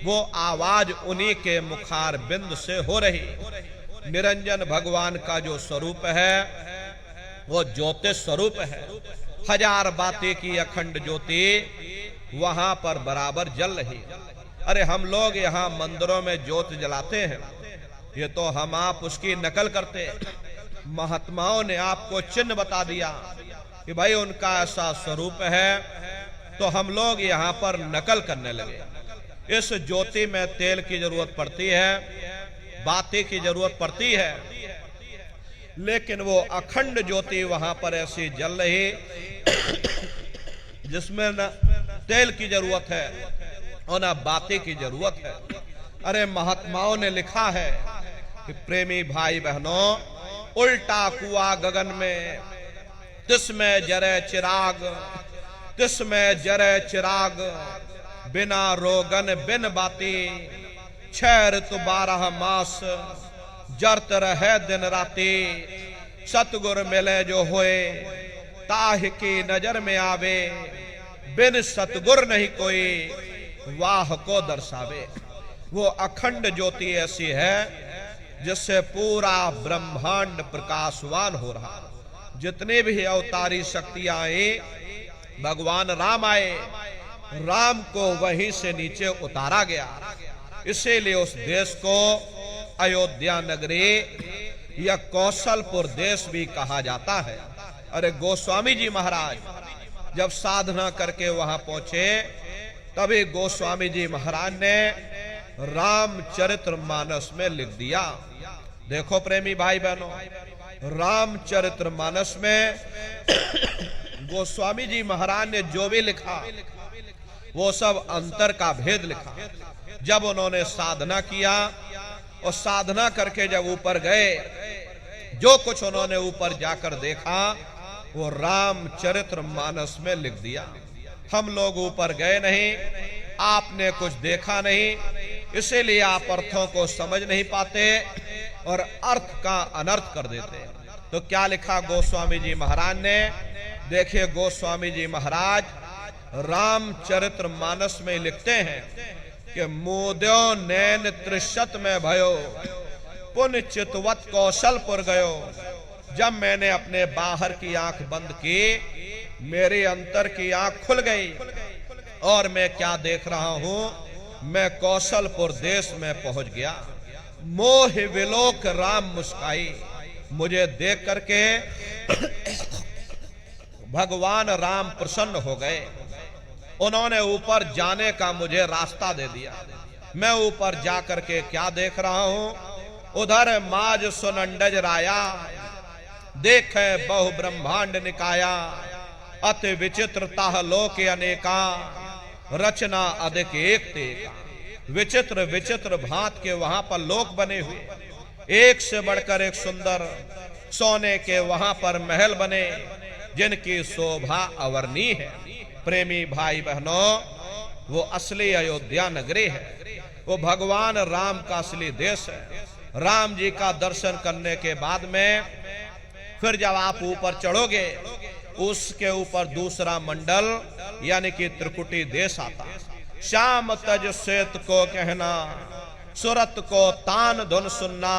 वो आवाज उन्हीं के मुखार बिंद से हो रही। निरंजन भगवान का जो स्वरूप है वो ज्योति स्वरूप है। हजार बातें की अखंड ज्योति वहां पर बराबर जल रही। अरे हम लोग यहाँ मंदिरों में ज्योत जलाते हैं, ये तो हम आप उसकी नकल करते हैं। महात्माओं ने आपको चिन्ह बता दिया कि भाई उनका ऐसा स्वरूप है, तो हम लोग यहाँ पर नकल करने लगे। इस ज्योति में तेल की जरूरत पड़ती है, बाती की जरूरत पड़ती है, लेकिन वो अखंड ज्योति वहां पर ऐसी जल रही जिसमें न तेल की जरूरत है और न बाती की जरूरत है। अरे महात्माओं ने लिखा है कि प्रेमी भाई बहनों, उल्टा कुआं गगन में, तिसमें जरे चिराग, तिसमें जरे चिराग, बिना रोगन बिन बाती, 6 ऋतु 12 मास, जरत रहे दिन राती, सतगुर मिले जो होए, ताह की नजर में आवे, बिन सतगुर नहीं कोई, वाह को दर्शावे। वो अखंड ज्योति ऐसी है जिससे पूरा ब्रह्मांड प्रकाशवान हो रहा। जितने भी अवतारी शक्तियां आई, भगवान राम आए, राम को वहीं से नीचे उतारा गया। इसीलिए उस देश को अयोध्या नगरी या कौशलपुर देश भी कहा जाता है। अरे गोस्वामी जी महाराज जब साधना करके वहां पहुंचे, तभी गोस्वामी जी महाराज ने रामचरितमानस में लिख दिया। देखो प्रेमी भाई बहनों, रामचरितमानस में गोस्वामी जी महाराज ने जो भी लिखा वो सब अंतर का भेद लिखा। जब उन्होंने साधना किया और साधना करके जब ऊपर गए, जो कुछ उन्होंने ऊपर जाकर देखा वो रामचरितमानस में लिख दिया। हम लोग ऊपर गए नहीं, आपने कुछ देखा नहीं, इसीलिए आप अर्थों को समझ नहीं पाते और अर्थ का अनर्थ कर देते। तो क्या लिखा गोस्वामी जी महाराज ने? देखिए गोस्वामी जी महाराज रामचरितमानस में लिखते हैं कि मोद्यो नैन त्रिशत में भयो, पुण्य चितवत कौशलपुर गयो। जब मैंने अपने बाहर की आंख बंद की, मेरी अंतर की आंख खुल गई और मैं क्या देख रहा हूं, मैं कौशलपुर देश में पहुंच गया। मोह विलोक राम मुस्काई, मुझे देख करके भगवान राम प्रसन्न हो गए। उन्होंने ऊपर जाने का मुझे रास्ता दे दिया। मैं ऊपर जाकर के क्या देख रहा हूं, उधर माज सुनंडज राया, देखे बहु ब्रह्मांड निकाया, अति विचित्रता लोक अनेका, रचना अधिक एक तेका। विचित्र विचित्र भांत के वहां पर लोक बने हुए, एक से बढ़कर एक सुंदर, सोने के वहां पर महल बने जिनकी शोभा अवर्णीय है। प्रेमी भाई बहनों, वो असली अयोध्या नगरी है, वो भगवान राम का असली देश है। राम जी का दर्शन करने के बाद में फिर जब आप ऊपर चढ़ोगे, उसके ऊपर दूसरा मंडल यानी कि त्रिकुटी देश आता। श्याम तज श्वेत को कहना, सुरत को तान धुन सुनना,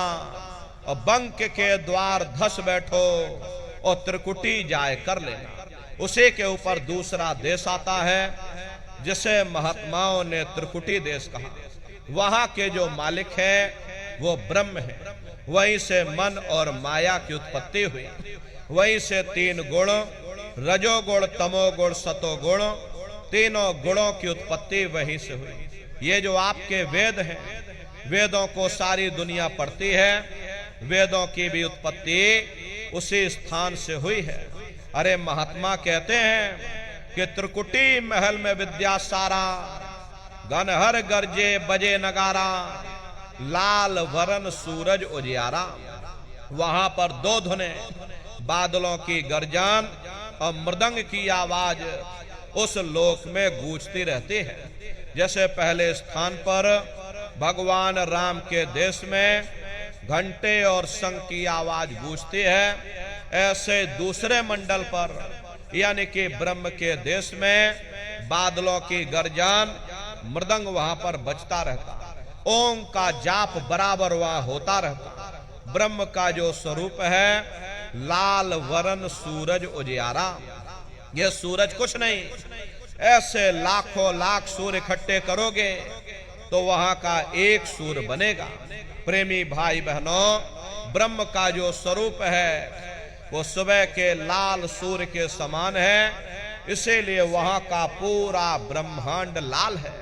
और बंक के द्वार धस बैठो और त्रिकुटी जाए कर लेना। उसी के ऊपर दूसरा देश आता है जिसे महात्माओं ने त्रिकुटी देश कहा। वहां के जो मालिक है वो ब्रह्म है। वहीं से मन और माया की उत्पत्ति हुई। वहीं से 3 गुण, रजोगुण, तमोगुण, सतोगुण, तीनों गुणों की उत्पत्ति वहीं से हुई। ये जो आपके वेद हैं, वेदों को सारी दुनिया पढ़ती है, वेदों की भी उत्पत्ति उसी स्थान से हुई है। अरे महात्मा कहते हैं कि त्रिकुटी महल में विद्या सारा, गनहर गरजे बजे नगारा, लाल वरन सूरज उजियारा। वहां पर 2 धुनें, बादलों की गर्जन और मृदंग की आवाज उस लोक में गूंजती रहती है। जैसे पहले स्थान पर भगवान राम के देश में घंटे और शंख की आवाज गूंजती है, ऐसे दूसरे मंडल पर यानी कि ब्रह्म के देश में बादलों की गर्जन, मृदंग वहां पर बजता रहता, ओम का जाप बराबर वहां होता रहता। ब्रह्म का जो स्वरूप है लाल वरण सूरज उजियारा, यह सूरज कुछ नहीं, ऐसे लाखों लाख सूर्य इकट्ठे करोगे तो वहां का एक सूर्य बनेगा। प्रेमी भाई बहनों, ब्रह्म का जो स्वरूप है वो सुबह के लाल सूर्य के समान है, इसीलिए वहां का पूरा ब्रह्मांड लाल है।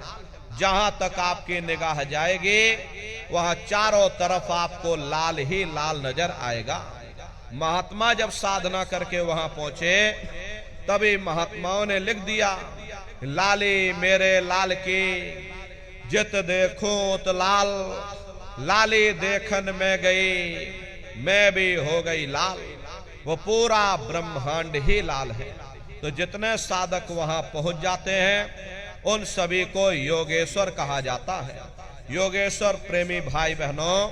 जहां तक आपकी निगाह जाएगी वहां चारों तरफ आपको लाल ही लाल नजर आएगा। महात्मा जब साधना करके वहां पहुंचे तभी महात्माओं ने लिख दिया, लाली मेरे लाल की जित देखो तो लाल, लाली देखन में गई मैं भी हो गई लाल। वो पूरा ब्रह्मांड ही लाल है। तो जितने साधक वहां पहुंच जाते हैं उन सभी को योगेश्वर कहा जाता है। योगेश्वर प्रेमी भाई बहनों,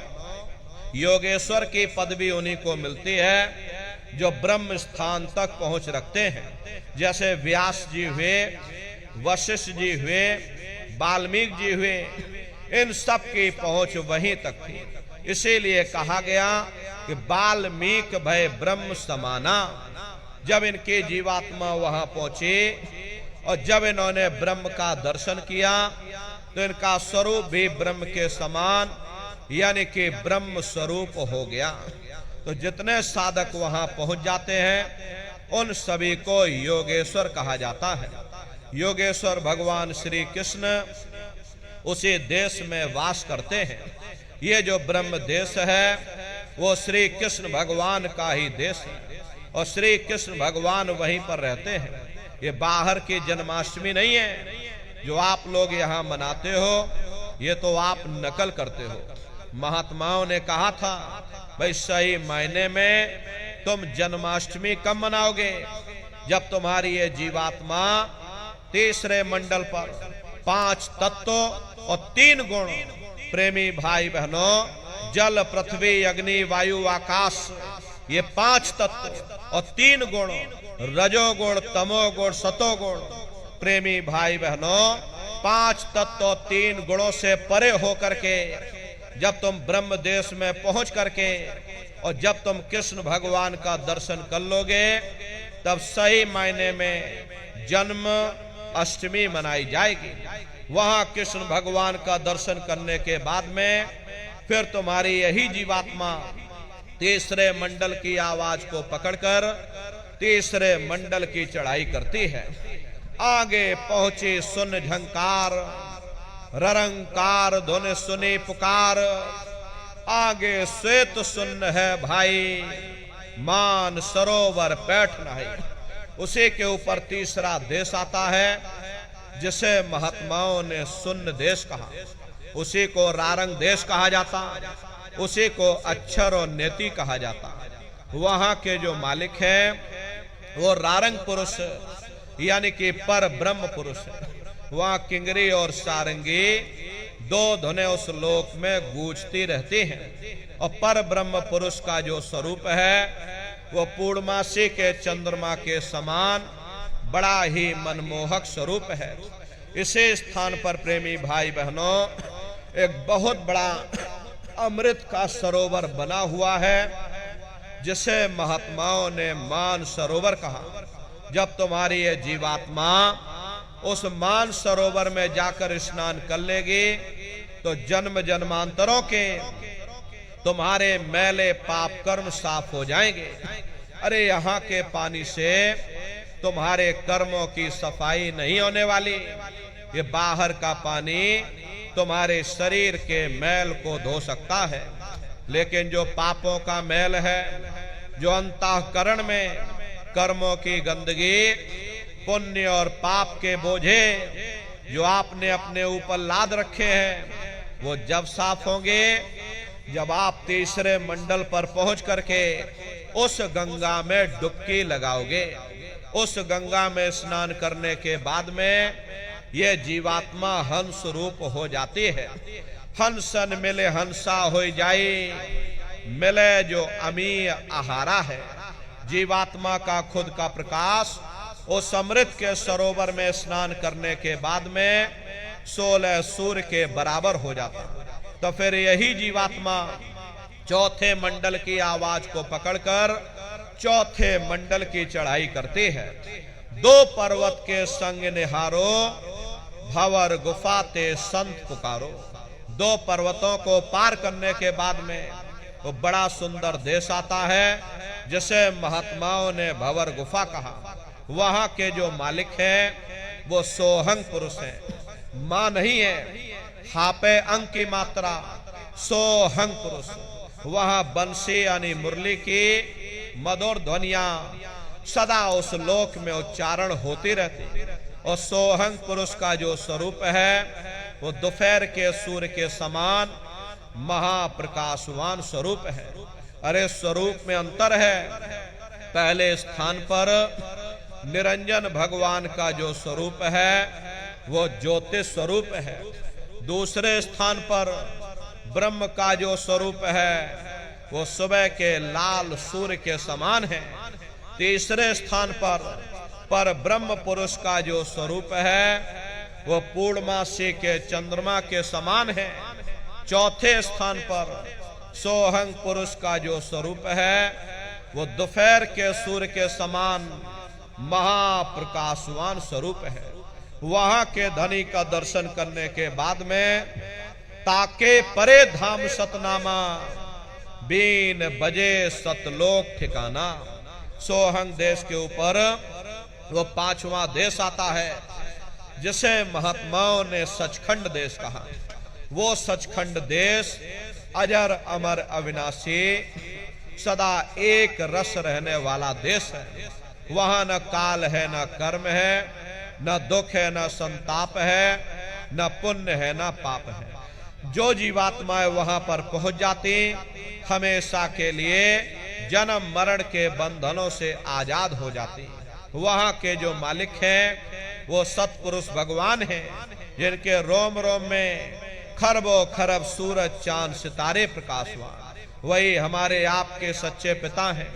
योगेश्वर की पदवी उन्हीं को मिलती है जो ब्रह्म स्थान तक पहुंच रखते हैं। जैसे व्यास जी हुए, वशिष्ठ जी हुए, वाल्मीकि जी हुए, इन सब की पहुंच वहीं तक थी। इसीलिए कहा गया कि वाल्मीकि भय ब्रह्म समाना। जब इनके जीवात्मा वहां पहुंचे और जब इन्होंने ब्रह्म का दर्शन किया तो इनका स्वरूप भी ब्रह्म के समान यानी कि ब्रह्म स्वरूप हो गया। तो जितने साधक वहां पहुंच जाते हैं उन सभी को योगेश्वर कहा जाता है। योगेश्वर भगवान श्री कृष्ण उसी देश में वास करते हैं। ये जो ब्रह्म देश है वो श्री कृष्ण भगवान का ही देश है और श्री कृष्ण भगवान वहीं पर रहते हैं। ये बाहर की जन्माष्टमी नहीं है जो आप लोग यहाँ मनाते हो, ये तो आप नकल करते हो। महात्माओं ने कहा था भाई सही मायने में तुम जन्माष्टमी कब मनाओगे? जब तुम्हारी ये जीवात्मा तीसरे मंडल पर 5 तत्व और 3 गुण, प्रेमी भाई बहनों, जल पृथ्वी अग्नि वायु आकाश, ये 5 तत्व और 3 गुण, रजोगुण तमोगुण सतोगुण। प्रेमी भाई बहनों, 5 तत्व और 3 गुणों से परे होकर के जब तुम ब्रह्म देश में पहुंच करके और जब तुम कृष्ण भगवान का दर्शन कर लोगे तब सही मायने में जन्म अष्टमी मनाई जाएगी। वहां कृष्ण भगवान का दर्शन करने के बाद में फिर तुम्हारी यही जीवात्मा तीसरे मंडल की आवाज को पकड़कर तीसरे मंडल की चढ़ाई करती है। आगे पहुंची सुन झंकार, ररंकार धुन सुनी पुकार, आगे श्वेत सुन है भाई, मान सरोवर बैठ नहीं। उसी के ऊपर तीसरा देश आता है जिसे महात्माओं ने सुन्न देश कहा, उसी को रारंग देश कहा जाता, उसी को अक्षर और नेति कहा जाता। वहां के जो मालिक हैं वो रारंग पुरुष यानी कि पर ब्रह्म पुरुष है। वहां किंगरी और सारंगी 2 धुनें उस लोक में गूंजती रहती हैं और पर ब्रह्म पुरुष का जो स्वरूप है वो पूर्णमासी के चंद्रमा के समान बड़ा ही मनमोहक स्वरूप है। इसी स्थान पर प्रेमी भाई बहनों एक बहुत बड़ा अमृत का सरोवर बना हुआ है जिसे महात्माओं ने मान सरोवर कहा। जब तुम्हारी ये जीवात्मा उस मान सरोवर में जाकर स्नान कर लेगी तो जन्म जन्मांतरों के तुम्हारे मैले पाप कर्म साफ हो जाएंगे। अरे यहाँ के पानी से तुम्हारे कर्मों की सफाई नहीं होने वाली, ये बाहर का पानी तुम्हारे शरीर के मैल को धो सकता है, लेकिन जो पापों का मैल है, जो अंतःकरण में कर्मों की गंदगी, पुण्य और पाप के बोझे जो आपने अपने ऊपर लाद रखे हैं, वो जब साफ होंगे जब आप तीसरे मंडल पर पहुंच करके उस गंगा में डुबकी लगाओगे। उस गंगा में स्नान करने के बाद में ये जीवात्मा हंस रूप हो जाती है। हंसन मिले हंसा हो जाए, मिले जो अमी आहारा है। जीवात्मा का खुद का प्रकाश उस अमृत के सरोवर में स्नान करने के बाद में 16 सूर्य के बराबर हो जाता। तो फिर यही जीवात्मा चौथे मंडल की आवाज को पकड़कर चौथे मंडल की चढ़ाई करती है। 2 पर्वत के संग निहारो, भंवर गुफा ते संत पुकारो। 2 पर्वतों को पार करने के बाद में वो बड़ा सुंदर देश आता है, जिसे महात्माओं ने भंवर गुफा कहा। वहां के जो मालिक हैं वो सोहंग पुरुष हैं, मां नहीं है। हापे अंक की मात्रा सोहंग पुरुष। वहां बंसी यानी मुरली की मधुर ध्वनियां सदा उस लोक में उच्चारण होती रहती। और सोहंग पुरुष का जो स्वरूप है वो दोपहर के सूर्य के समान महाप्रकाशवान स्वरूप है। अरे स्वरूप में अंतर है। पहले स्थान पर निरंजन भगवान का जो स्वरूप है वो ज्योतिष स्वरूप है। दूसरे स्थान पर ब्रह्म का जो स्वरूप है वो सुबह के लाल सूर्य के समान है। तीसरे स्थान पर ब्रह्म पुरुष का जो स्वरूप है वो पूर्णमासी के चंद्रमा के समान है। चौथे स्थान पर सोहंग पुरुष का जो स्वरूप है वो दोपहर के सूर्य के समान महाप्रकाशवान स्वरूप है। वहां के धनी का दर्शन करने के बाद में ताके परे धाम सतनामा, बीन बजे सतलोक ठिकाना। सोहंग देश के ऊपर वो 5वां देश आता है, जिसे महात्माओं ने सचखंड देश कहा। वो सचखंड देश अजर अमर अविनाशी सदा एक रस रहने वाला देश है। वहां न काल है, न कर्म है, न दुख है, न संताप है, न पुण्य है, न पाप है। जो जीवात्माएं वहां पर पहुंच जाती हमेशा के लिए जन्म मरण के बंधनों से आजाद हो जाती। वहां के जो मालिक हैं वो सतपुरुष भगवान हैं, जिनके रोम रोम में खरबों खरब सूरज चांद सितारे प्रकाशवान। वही हमारे आपके सच्चे पिता हैं,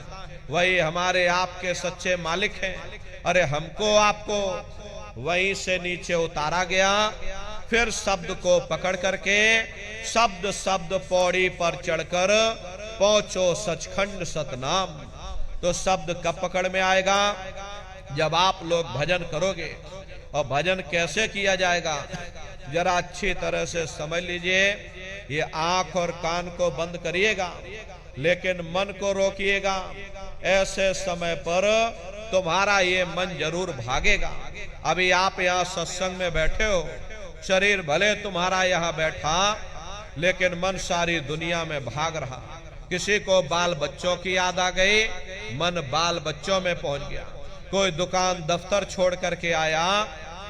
वही हमारे आपके सच्चे मालिक हैं। अरे हमको आपको वहीं से नीचे उतारा गया, फिर शब्द को पकड़ करके शब्द शब्द पौड़ी पर चढ़कर पहुंचो सचखंड सतनाम। तो शब्द कब पकड़ में आएगा? जब आप लोग भजन करोगे। और भजन कैसे किया जाएगा जरा अच्छी तरह से समझ लीजिए। ये आंख और कान को बंद करिएगा, लेकिन मन को रोकिएगा। ऐसे समय पर तुम्हारा ये मन जरूर भागेगा। अभी आप यहाँ सत्संग में बैठे हो, शरीर भले तुम्हारा यहाँ बैठा, लेकिन मन सारी दुनिया में भाग रहा। किसी को बाल बच्चों की याद आ गई, मन बाल बच्चों में पहुंच गया। कोई दुकान दफ्तर छोड़ करके आया,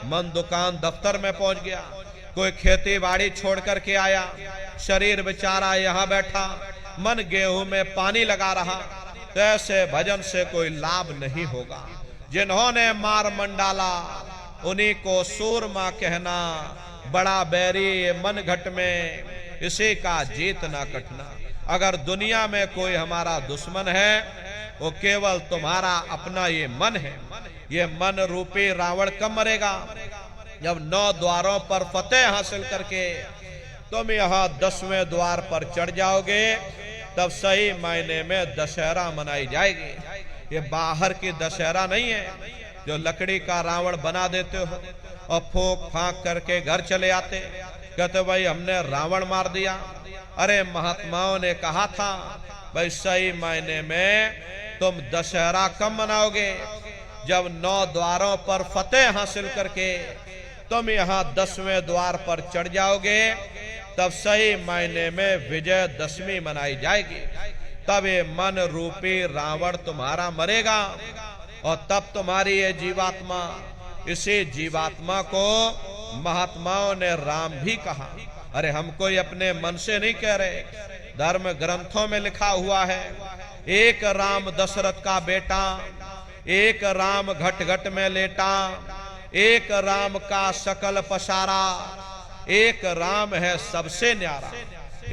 मन दुकान दफ्तर में पहुंच गया। कोई खेती बाड़ी छोड़ करके आया, शरीर बेचारा यहाँ बैठा, मन गेहूं में पानी लगा रहा। तो ऐसे भजन से कोई लाभ नहीं होगा। जिन्होंने मार मंडाला उन्हीं को सूरमा कहना, बड़ा बैरी मन घट में इसी का जीत ना कटना। अगर दुनिया में कोई हमारा दुश्मन है वो केवल तुम्हारा अपना ये मन है। ये मन रूपी रावण कब मरेगा? जब 9 द्वारों पर फतेह हासिल करके तुम यहाँ 10वें द्वार पर चढ़ जाओगे, तब सही मायने में दशहरा मनाई जाएगी। ये बाहर की दशहरा नहीं है जो लकड़ी का रावण बना देते हो और फूंक फांक करके घर चले आते, कहते भाई हमने रावण मार दिया। अरे महात्माओं ने कहा था भाई सही मायने में तुम दशहरा कब मनाओगे? जब 9 द्वारों पर फतेह हासिल करके तुम यहाँ 10वें द्वार पर चढ़ जाओगे, तब सही मायने में विजयदशमी मनाई जाएगी। तब ये मन रूपी रावण तुम्हारा मरेगा और तब तुम्हारी ये जीवात्मा, इसी जीवात्मा को महात्माओं ने राम भी कहा। अरे हम कोई अपने मन से नहीं कह रहे, धर्म ग्रंथों में लिखा हुआ है। एक राम दशरथ का बेटा, एक राम घट घट में लेटा, एक राम का सकल पसारा, एक राम है सबसे न्यारा।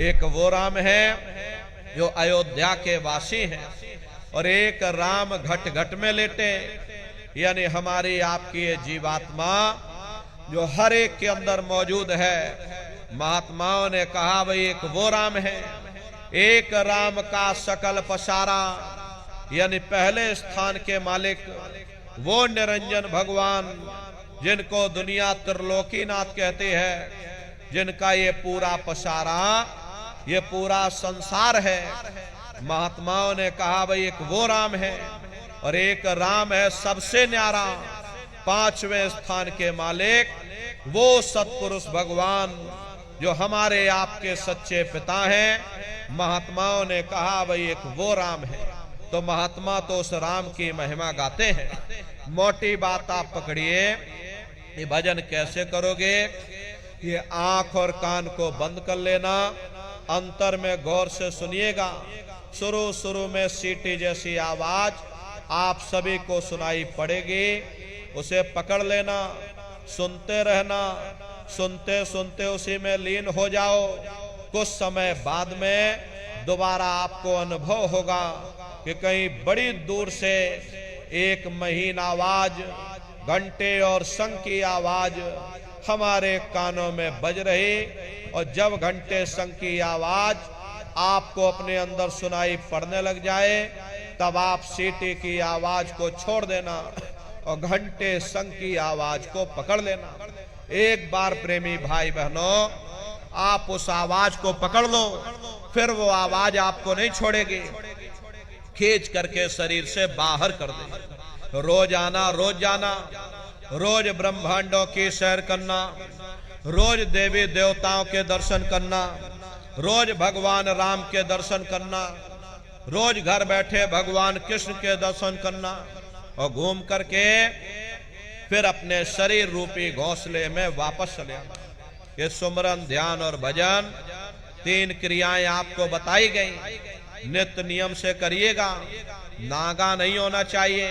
एक वो राम है जो अयोध्या के वासी हैं, और एक राम घट घट में लेटे, यानी हमारी आपकी ये जीवात्मा जो हर एक के अंदर मौजूद है। महात्माओं ने कहा भाई एक वो राम है, एक राम का सकल पसारा, यानी पहले स्थान के मालिक वो निरंजन भगवान जिनको दुनिया त्रिलोकीनाथ कहते हैं, जिनका ये पूरा पसारा, ये पूरा संसार है। महात्माओं ने कहा भाई एक वो राम है और एक राम है सबसे न्यारा, पांचवें स्थान के मालिक वो सतपुरुष भगवान जो हमारे आपके सच्चे पिता हैं। महात्माओं ने कहा भाई एक वो राम है। तो महात्मा तो उस राम की महिमा गाते हैं। मोटी बात आप पकड़िए, ये भजन कैसे करोगे? ये आंख और कान को बंद कर लेना, अंतर में गौर से सुनिएगा। शुरू शुरू में सीटी जैसी आवाज आप सभी को सुनाई पड़ेगी, उसे पकड़ लेना, सुनते रहना, सुनते सुनते उसी में लीन हो जाओ। कुछ समय बाद में दोबारा आपको अनुभव होगा कि कहीं बड़ी दूर से एक महीन आवाज, घंटे और शंख की आवाज हमारे कानों में बज रही, और जब घंटे शंख की आवाज आपको अपने अंदर सुनाई पड़ने लग जाए, तब आप सीटी की आवाज को छोड़ देना और घंटे शंख की आवाज को पकड़ लेना। एक बार प्रेमी भाई बहनों, आप उस आवाज को पकड़ लो, फिर वो आवाज आपको नहीं छोड़ेगी, खींच करके शरीर से बाहर कर दे। रोज आना, रोज जाना, रोज ब्रह्मांडों की सैर करना, रोज देवी देवताओं के दर्शन करना, रोज भगवान राम के दर्शन करना, रोज घर बैठे भगवान कृष्ण के दर्शन करना, और घूम करके फिर अपने शरीर रूपी घोंसले में वापस चले आना। ये सुमरन, ध्यान और भजन, तीन क्रियाएं आपको बताई गई। नित्य नियम से करिएगा, नागा नहीं होना चाहिए।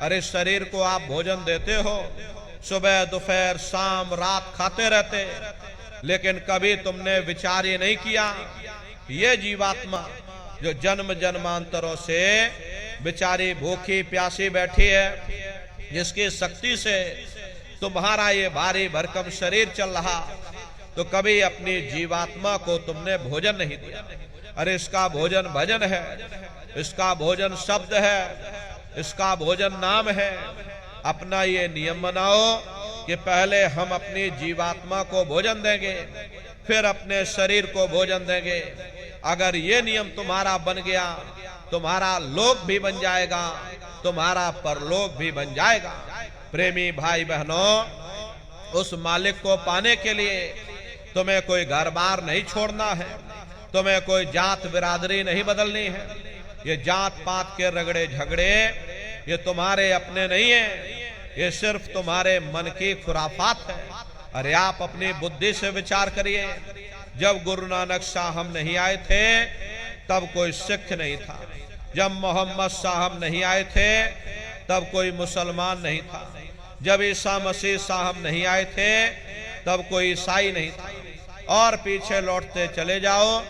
अरे शरीर को आप भोजन देते हो, सुबह दोपहर शाम रात खाते रहते, लेकिन कभी तुमने विचार ये नहीं किया, ये जीवात्मा जो जन्म जन्मांतरों से बेचारी भूखी प्यासी बैठी है, जिसकी शक्ति से तुम्हारा ये भारी भरकम शरीर चल रहा, तो कभी अपनी जीवात्मा को तुमने भोजन नहीं दिया। अरे इसका भोजन भजन है, इसका भोजन शब्द है, इसका भोजन नाम है। अपना ये नियम बनाओ कि पहले हम अपनी जीवात्मा को भोजन देंगे, फिर अपने शरीर को भोजन देंगे। अगर ये नियम तुम्हारा बन गया, तुम्हारा लोक भी बन जाएगा, तुम्हारा परलोक भी बन जाएगा। प्रेमी भाई बहनों, उस मालिक को पाने के लिए तुम्हें कोई घर बार नहीं छोड़ना है, तुम्हें कोई जात बिरादरी नहीं बदलनी है। ये जात पात के रगड़े झगड़े ये तुम्हारे अपने नहीं है, ये सिर्फ तुम्हारे मन की खुराफात है। अरे आप अपनी बुद्धि से विचार करिए, जब गुरु नानक साहब नहीं आए थे तब कोई सिख नहीं था, जब मोहम्मद साहब नहीं आए थे तब कोई मुसलमान नहीं था, जब ईसा मसीह साहब नहीं आए थे तब कोई ईसाई नहीं था, और पीछे लौटते चले जाओ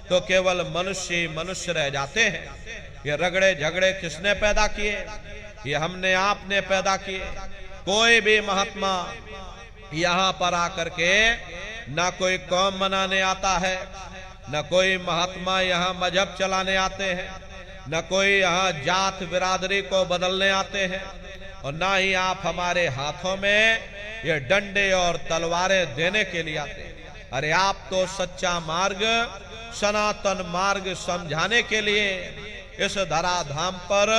तो केवल मनुष्य ही मनुष्य रह जाते हैं। ये रगड़े झगड़े किसने पैदा किए? ये हमने आपने पैदा किए। कोई भी महात्मा यहाँ पर आकर के ना कोई कौम मनाने आता है, न कोई महात्मा यहाँ मजहब चलाने आते हैं, न कोई यहाँ जात बिरादरी को बदलने आते हैं, और ना ही आप हमारे हाथों में ये डंडे और तलवारें देने के लिए आते हैं। अरे आप तो सच्चा मार्ग, सनातन मार्ग समझाने के लिए इस धराधाम पर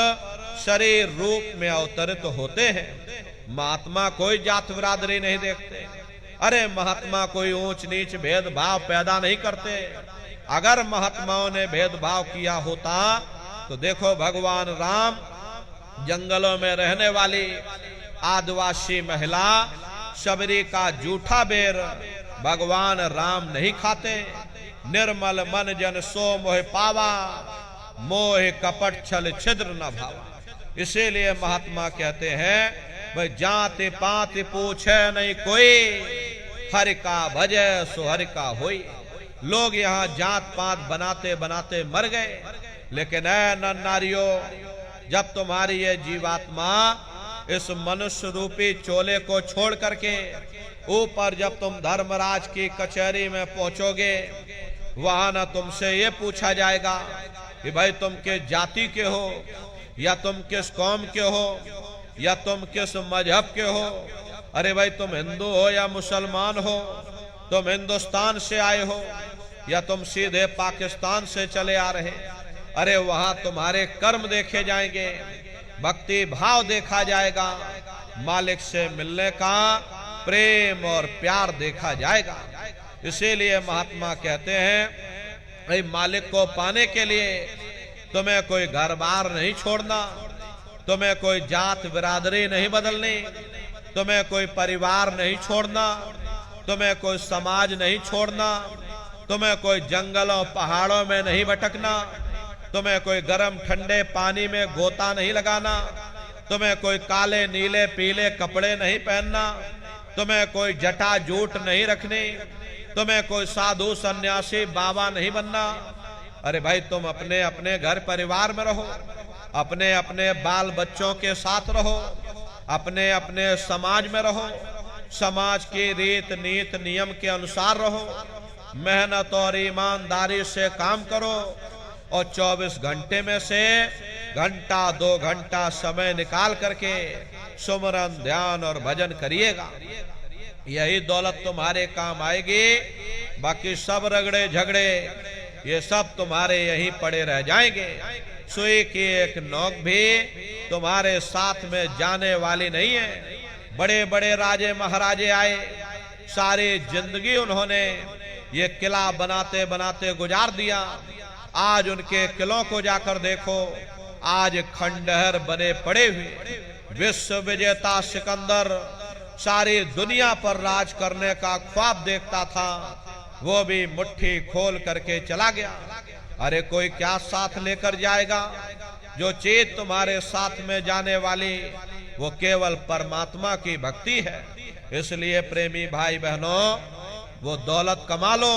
शरीर रूप में अवतरित होते हैं। महात्मा कोई जात बिरादरी नहीं देखते। अरे महात्मा कोई ऊंच नीच भेदभाव पैदा नहीं करते। अगर महात्माओं ने भेदभाव किया होता तो देखो भगवान राम जंगलों में रहने वाली आदिवासी महिला शबरी का जूठा बेर भगवान राम नहीं खाते। निर्मल मन जन सो मोह पावा, मोह कपट छल छिद्र न भावा। इसीलिए महात्मा कहते हैं भाई जाति पाति पूछे नहीं कोई, हरि का भजे सो हरि का होई। लोग यहाँ जात पात बनाते बनाते मर गए, लेकिन ऐ नर नारियों, जब तुम्हारी ये जीवात्मा इस मनुष्य रूपी चोले को छोड़ करके ऊपर जब तुम धर्मराज की कचहरी में पहुंचोगे, वहां न तुमसे ये पूछा जाएगा कि भाई तुम किस जाति के हो, या तुम किस कौम के हो, या तुम किस मजहब के हो। अरे भाई तुम हिंदू हो या मुसलमान हो, तुम हिंदुस्तान से आए हो या तुम सीधे पाकिस्तान से चले आ रहे। अरे वहां तुम्हारे कर्म देखे जाएंगे, भक्ति भाव देखा जाएगा, मालिक से मिलने का प्रेम और प्यार देखा जाएगा। इसीलिए महात्मा कहते हैं भाई मालिक को पाने के लिए तुम्हें कोई घर बार नहीं छोड़ना, तुम्हें कोई जात बिरादरी नहीं बदलनी, तुम्हें कोई परिवार नहीं छोड़ना, तुम्हें कोई समाज नहीं छोड़ना, तुम्हें कोई जंगलों पहाड़ों में नहीं भटकना, तुम्हें कोई गर्म ठंडे पानी में गोता नहीं लगाना, तुम्हें कोई काले नीले पीले कपड़े नहीं पहनना, तुम्हें कोई जटा जूट नहीं रखनी, तुम्हें कोई साधु सन्यासी बाबा नहीं बनना। अरे भाई तुम अपने अपने घर परिवार में रहो, अपने अपने बाल बच्चों के साथ रहो, अपने अपने समाज में रहो, समाज की रीत नीत नियम के अनुसार रहो, मेहनत और ईमानदारी से काम करो और 24 घंटे में से घंटा 2 घंटा समय निकाल करके सुमरन ध्यान और भजन करिएगा। यही दौलत तुम्हारे काम आएगी, बाकी सब रगड़े झगड़े ये सब तुम्हारे यहीं पड़े रह जाएंगे। सुई की एक नोक भी तुम्हारे साथ में जाने वाली नहीं है। बड़े बड़े राजे महाराजे आए, सारी जिंदगी उन्होंने ये किला बनाते बनाते गुजार दिया। आज उनके किलों को जाकर देखो, आज खंडहर बने पड़े हुए। विश्व विजेता सिकंदर सारी दुनिया पर राज करने का ख्वाब देखता था, वो भी मुट्ठी खोल करके चला गया। अरे कोई क्या साथ लेकर जाएगा? जो चीज तुम्हारे साथ में जाने वाली वो केवल परमात्मा की भक्ति है। इसलिए प्रेमी भाई बहनों, वो दौलत कमा लो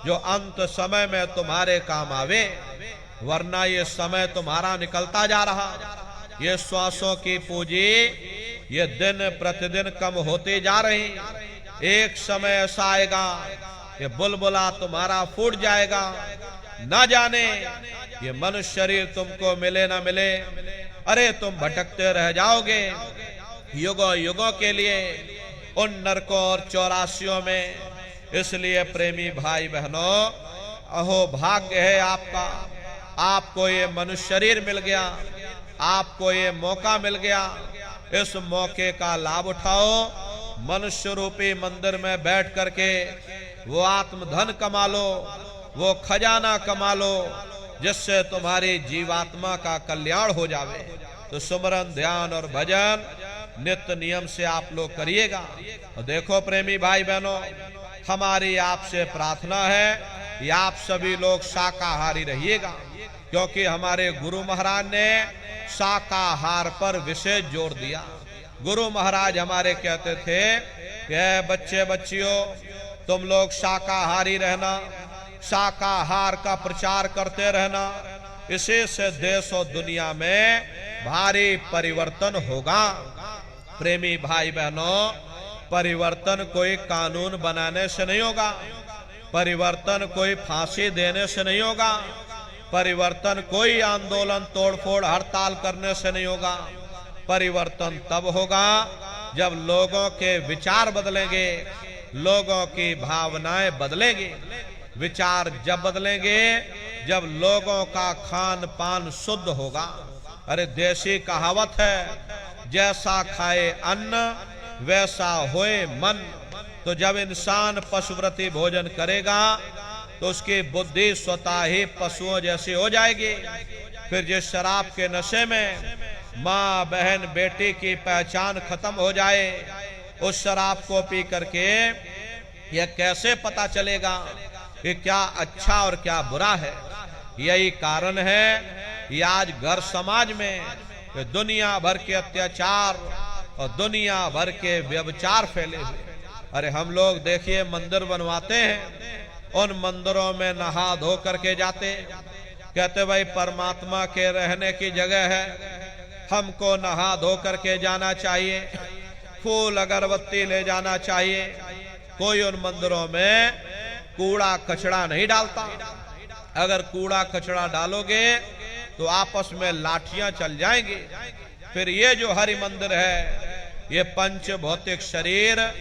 जो अंत समय में तुम्हारे काम आवे, वरना ये समय तुम्हारा निकलता जा रहा। ये श्वासों की पूंजी ये दिन प्रतिदिन कम होती जा रही। एक समय ऐसा आएगा कि बुलबुला तुम्हारा फूट जाएगा। न जाने ये मनुष्य शरीर तुमको मिले ना मिले, अरे तुम भटकते रह जाओगे युगों युगों के लिए उन नरकों और चौरासियों में। इसलिए प्रेमी भाई बहनों, अहो भाग्य है आपका, आपको ये मनुष्य शरीर मिल गया, आपको ये मौका मिल गया। इस मौके का लाभ उठाओ, मनुष्य रूपी मंदिर में बैठ करके वो आत्मधन कमा लो, वो खजाना कमा लो, जिससे तुम्हारी जीवात्मा का कल्याण हो जावे। तो सुमरन ध्यान और भजन नित्य नियम से आप लोग करिएगा। और देखो प्रेमी भाई बहनों, हमारी आपसे प्रार्थना है कि आप सभी लोग शाकाहारी रहिएगा, क्योंकि हमारे गुरु महाराज ने शाकाहार पर विशेष जोर दिया। गुरु महाराज हमारे कहते थे कि बच्चे बच्चियों तुम लोग शाकाहारी रहना, शाकाहार का प्रचार करते रहना, इसी से देश और दुनिया में भारी परिवर्तन होगा। प्रेमी भाई बहनों, परिवर्तन कोई कानून बनाने से नहीं होगा, परिवर्तन कोई फांसी देने से नहीं होगा, परिवर्तन कोई आंदोलन तोड़फोड़ हड़ताल करने से नहीं होगा। परिवर्तन तब होगा जब लोगों के विचार बदलेंगे, लोगों की भावनाएं बदलेंगी। विचार जब बदलेंगे जब लोगों का खान पान शुद्ध होगा। अरे देसी कहावत है, जैसा खाए अन्न वैसा होए मन। तो जब इंसान पशुव्रती भोजन करेगा तो उसकी बुद्धि स्वतः ही पशुओं जैसी हो जाएगी। फिर जिस शराब के नशे में माँ बहन बेटी की पहचान खत्म हो जाए, उस शराब को पी करके यह कैसे पता चलेगा कि क्या अच्छा और क्या बुरा है? यही कारण है कि आज घर समाज में कि दुनिया भर के अत्याचार और दुनिया भर के व्यभिचार फैले हुए। अरे हम लोग देखिए मंदिर बनवाते हैं, उन मंदिरों में नहा धो करके जाते, कहते भाई परमात्मा के रहने की जगह है, हमको नहा धो करके जाना चाहिए, फूल अगरबत्ती ले जाना चाहिए। कोई उन मंदिरों में कूड़ा कचरा नहीं डालता। अगर कूड़ा कचरा डालोगे तो आपस में लाठियां चल जाएंगी। फिर ये जो हरि मंदिर है, ये पंच भौतिक शरीर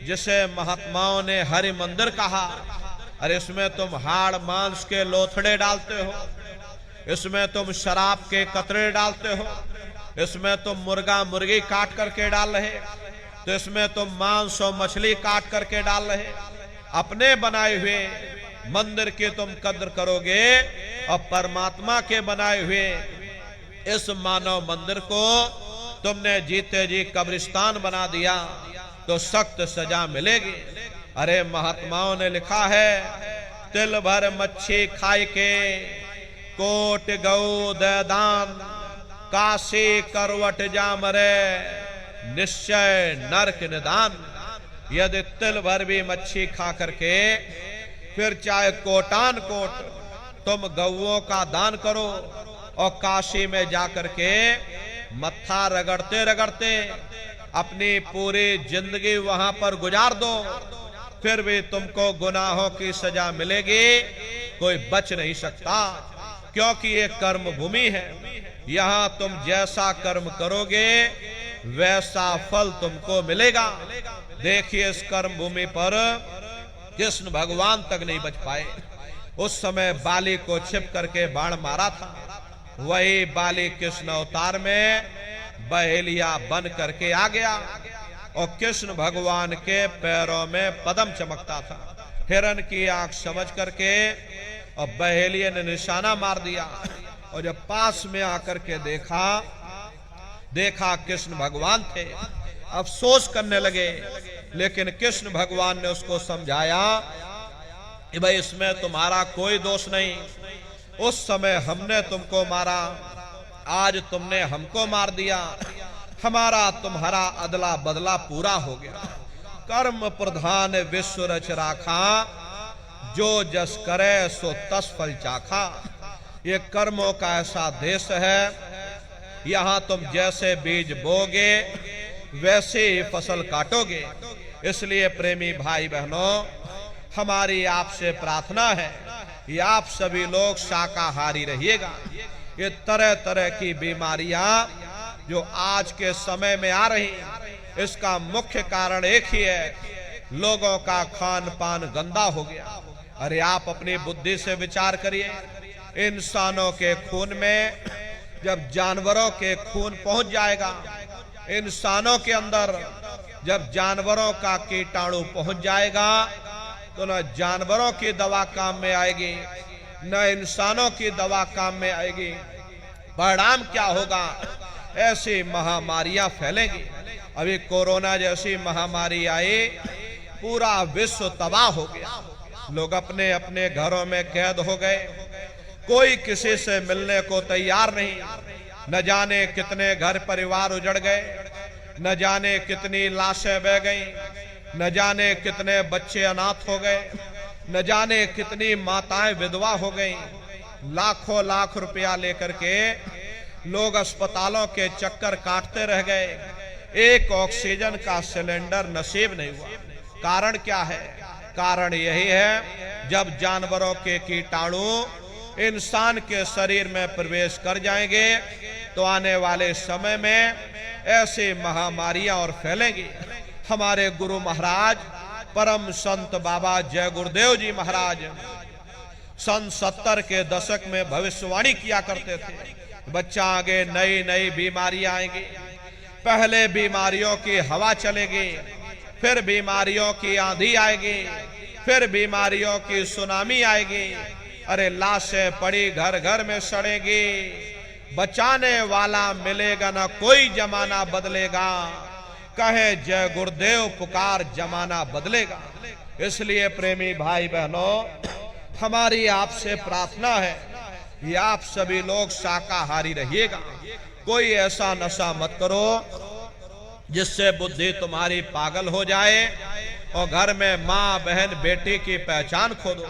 जिसे महात्माओं ने हरि मंदिर कहा, अरे इसमें तुम हाड़ मांस के लोथड़े डालते हो, इसमें तुम शराब के कतरे डालते हो, इसमें तुम मुर्गा मुर्गी काट करके डाल रहे, तो इसमें तुम मांस और मछली काट करके डाल रहे। अपने बनाए हुए मंदिर की तुम कद्र करोगे और परमात्मा के बनाए हुए इस मानव मंदिर को तुमने जीते जी कब्रिस्तान बना दिया तो सख्त सजा मिलेगी। अरे महात्माओं ने लिखा है, तिल भर मच्छी खाए के कोट गौ दे दान, काशी करवट जामरे निश्चय नरक निदान। यदि तिल भर भी मच्छी खा करके फिर चाहे कोटान कोट तुम गौओं का दान करो और काशी में जाकर के मत्था रगड़ते रगड़ते अपनी पूरी जिंदगी वहां पर गुजार दो, फिर भी तुमको गुनाहों की सजा मिलेगी, कोई बच नहीं सकता। क्योंकि ये कर्म भूमि है, यहाँ तुम जैसा कर्म करोगे वैसा फल तुमको मिलेगा। देखिए इस कर्म भूमि पर कृष्ण भगवान तक नहीं बच पाए। उस समय बाली को छिप करके बाण मारा था, वही बाली कृष्ण अवतार में बहेलिया बन करके आ गया और कृष्ण भगवान के पैरों में पद्म चमकता था। हिरण की आंख समझ करके और बहेलिये ने निशाना मार दिया और जब पास में आकर के देखा कृष्ण भगवान थे, अफसोस करने लगे। लेकिन कृष्ण भगवान ने उसको समझाया कि भाई इसमें तुम्हारा कोई दोष नहीं, उस समय हमने तुमको मारा, आज तुमने हमको मार दिया, हमारा तुम्हारा अदला बदला पूरा हो गया। कर्म प्रधान विश्व रच राखा, जो जस करे सो तस फल चाखा। ये कर्मों का ऐसा देश है, यहाँ तुम जैसे बीज बोगे वैसे ही फसल काटोगे। इसलिए प्रेमी भाई बहनों, हमारी आपसे प्रार्थना है कि आप सभी लोग शाकाहारी रहिएगा। ये तरह तरह की बीमारियां जो आज के समय में आ रही, इसका मुख्य कारण एक ही है, लोगों का खान पान गंदा हो गया। अरे आप अपनी बुद्धि से विचार करिए, इंसानों के खून में जब जानवरों के खून पहुंच जाएगा, इंसानों के अंदर जब जानवरों का कीटाणु पहुंच जाएगा, तो न जानवरों की दवा काम में आएगी, न इंसानों की दवा काम में आएगी। परिणाम क्या होगा? ऐसी महामारियां फैलेंगी। अभी कोरोना जैसी महामारी आई, पूरा विश्व तबाह हो गया। लोग अपने अपने घरों में कैद हो गए, कोई किसी से मिलने को तैयार नहीं। न जाने कितने घर परिवार उजड़ गए, न जाने कितनी लाशें बह गईं, न जाने कितने बच्चे अनाथ हो गए, न जाने कितनी माताएं विधवा हो गईं। लाखों लाख रुपया लेकर के लोग अस्पतालों के चक्कर काटते रह गए, एक ऑक्सीजन का सिलेंडर नसीब नहीं हुआ। कारण क्या है? कारण यही है, जब जानवरों के कीटाणु इंसान के शरीर में प्रवेश कर जाएंगे तो आने वाले समय में ऐसी महामारियां और फैलेंगी। हमारे गुरु महाराज परम संत बाबा जय गुरुदेव जी महाराज सन 70 के दशक में भविष्यवाणी किया करते थे, बच्चा आगे नई नई बीमारियां आएंगी। पहले बीमारियों की हवा चलेगी, फिर बीमारियों की आंधी आएगी, फिर बीमारियों की सुनामी आएगी। अरे लाशें पड़ी घर घर में सड़ेगी, बचाने वाला मिलेगा ना कोई, जमाना बदलेगा। कहे जय गुरुदेव पुकार, जमाना बदलेगा। इसलिए प्रेमी भाई बहनों, हमारी आपसे प्रार्थना है कि आप सभी लोग शाकाहारी रहिएगा। कोई ऐसा नशा मत करो जिससे बुद्धि तुम्हारी पागल हो जाए और घर में माँ बहन बेटी की पहचान खो दो।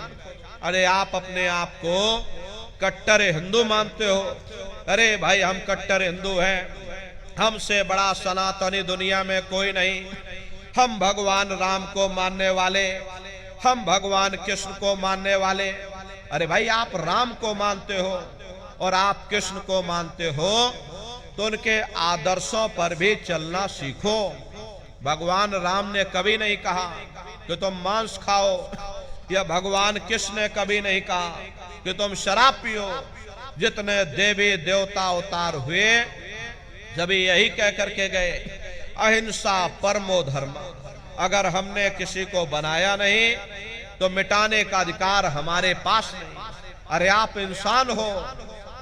अरे आप अपने आप को कट्टर हिंदू मानते हो। अरे भाई हम कट्टर हिंदू हैं, हमसे बड़ा सनातनी दुनिया में कोई नहीं। हम भगवान राम को मानने वाले, हम भगवान कृष्ण को मानने वाले। अरे भाई आप राम को मानते हो और आप कृष्ण को मानते हो तो उनके आदर्शों पर भी चलना सीखो। भगवान राम ने कभी नहीं कहा कि तुम मांस खाओ, या भगवान कृष्ण ने कभी नहीं कहा कि तुम शराब पियो। जितने देवी देवता अवतार हुए जब यही कह करके गए अहिंसा परमो धर्म। अगर हमने किसी को बनाया नहीं तो मिटाने का अधिकार हमारे पास नहीं। अरे आप इंसान हो,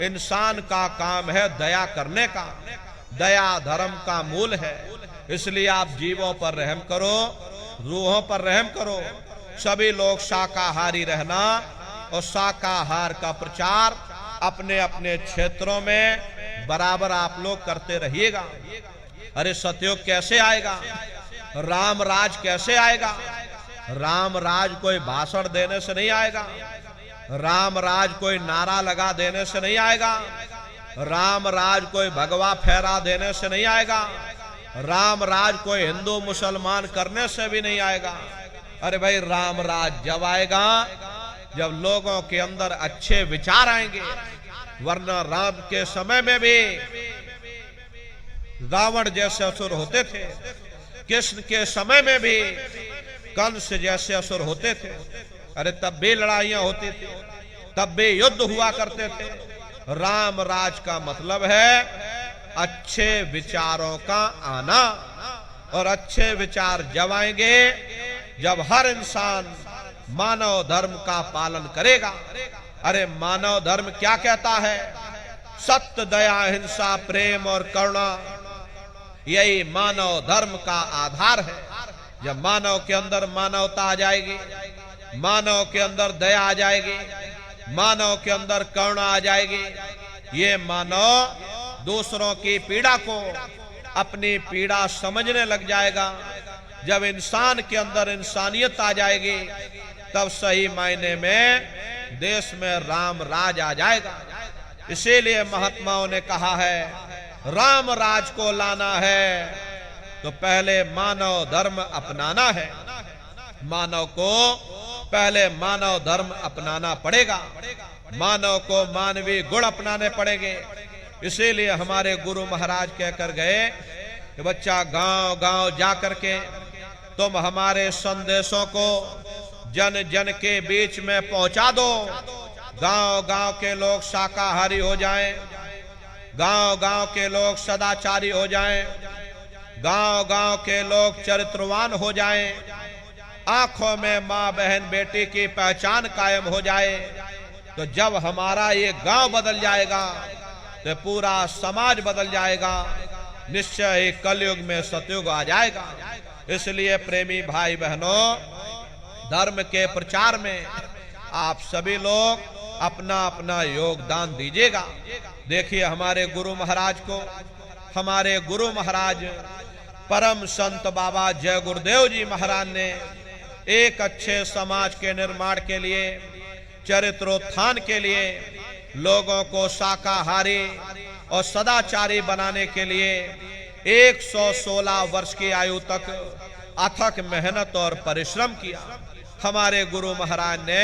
इंसान का काम है दया करने का, दया धर्म का मूल है। इसलिए आप जीवों पर रहम करो, रूहों पर रहम करो। सभी लोग शाकाहारी रहना और शाकाहार का प्रचार अपने अपने क्षेत्रों में बराबर आप लोग करते रहिएगा। अरे सतयुग कैसे आएगा, राम राज कैसे आएगा? राम राज कोई भाषण देने से नहीं आएगा, राम राज कोई नारा लगा देने से नहीं आएगा, राम राज कोई भगवा फहरा देने से नहीं आएगा, राम राज कोई हिंदू मुसलमान करने से भी नहीं आएगा। अरे भाई राम राज जब आएगा जब लोगों के अंदर अच्छे विचार आएंगे। वरना राम के समय में भी रावण जैसे असुर होते थे, कृष्ण के समय में भी कंस जैसे असुर होते थे। अरे तब भी लड़ाइयां होती थी, तब भी युद्ध हुआ करते थे। राम राज का मतलब है अच्छे विचारों का आना, और अच्छे विचार जब आएंगे जब हर इंसान मानव धर्म का पालन करेगा। अरे मानव धर्म क्या कहता है? सत्य, दया, अहिंसा, प्रेम और करुणा, यही मानव धर्म का आधार है। जब मानव के अंदर मानवता आ जाएगी, मानव के अंदर दया आ जाएगी, मानव के अंदर करुणा आ जाएगी, ये मानव दूसरों की पीड़ा को अपनी पीड़ा समझने लग जाएगा। जब इंसान के अंदर इंसानियत आ जाएगी तब सही मायने में देश में राम राज आ जाएगा। इसीलिए महात्माओं ने कहा है राम राज को लाना है तो पहले मानव धर्म अपनाना है। मानव को पहले मानव धर्म अपनाना पड़ेगा, मानव को मानवीय गुण अपनाने पड़ेंगे। इसीलिए हमारे गुरु महाराज कहकर गए कि बच्चा गांव गांव जा करके तुम हमारे संदेशों को जन जन के बीच में पहुंचा दो। गांव गांव के लोग शाकाहारी हो जाएं, गांव गांव के लोग सदाचारी हो जाएं, गांव गांव के लोग चरित्रवान हो जाएं, आंखों में माँ बहन बेटी की पहचान कायम हो जाए। तो जब हमारा ये गांव बदल जाएगा तो पूरा समाज बदल जाएगा। निश्चय ही कलयुग में सतयुग आ जाएगा। इसलिए प्रेमी भाई बहनों, धर्म के प्रचार में आप सभी लोग अपना अपना योगदान दीजिएगा। देखिए हमारे गुरु महाराज को, हमारे गुरु महाराज परम संत बाबा जय गुरुदेव जी महाराज ने एक अच्छे समाज के निर्माण के लिए, चरित्रोत्थान के लिए, लोगों को शाकाहारी और सदाचारी बनाने के लिए 116 वर्ष की आयु तक अथक मेहनत और परिश्रम किया। हमारे गुरु महाराज ने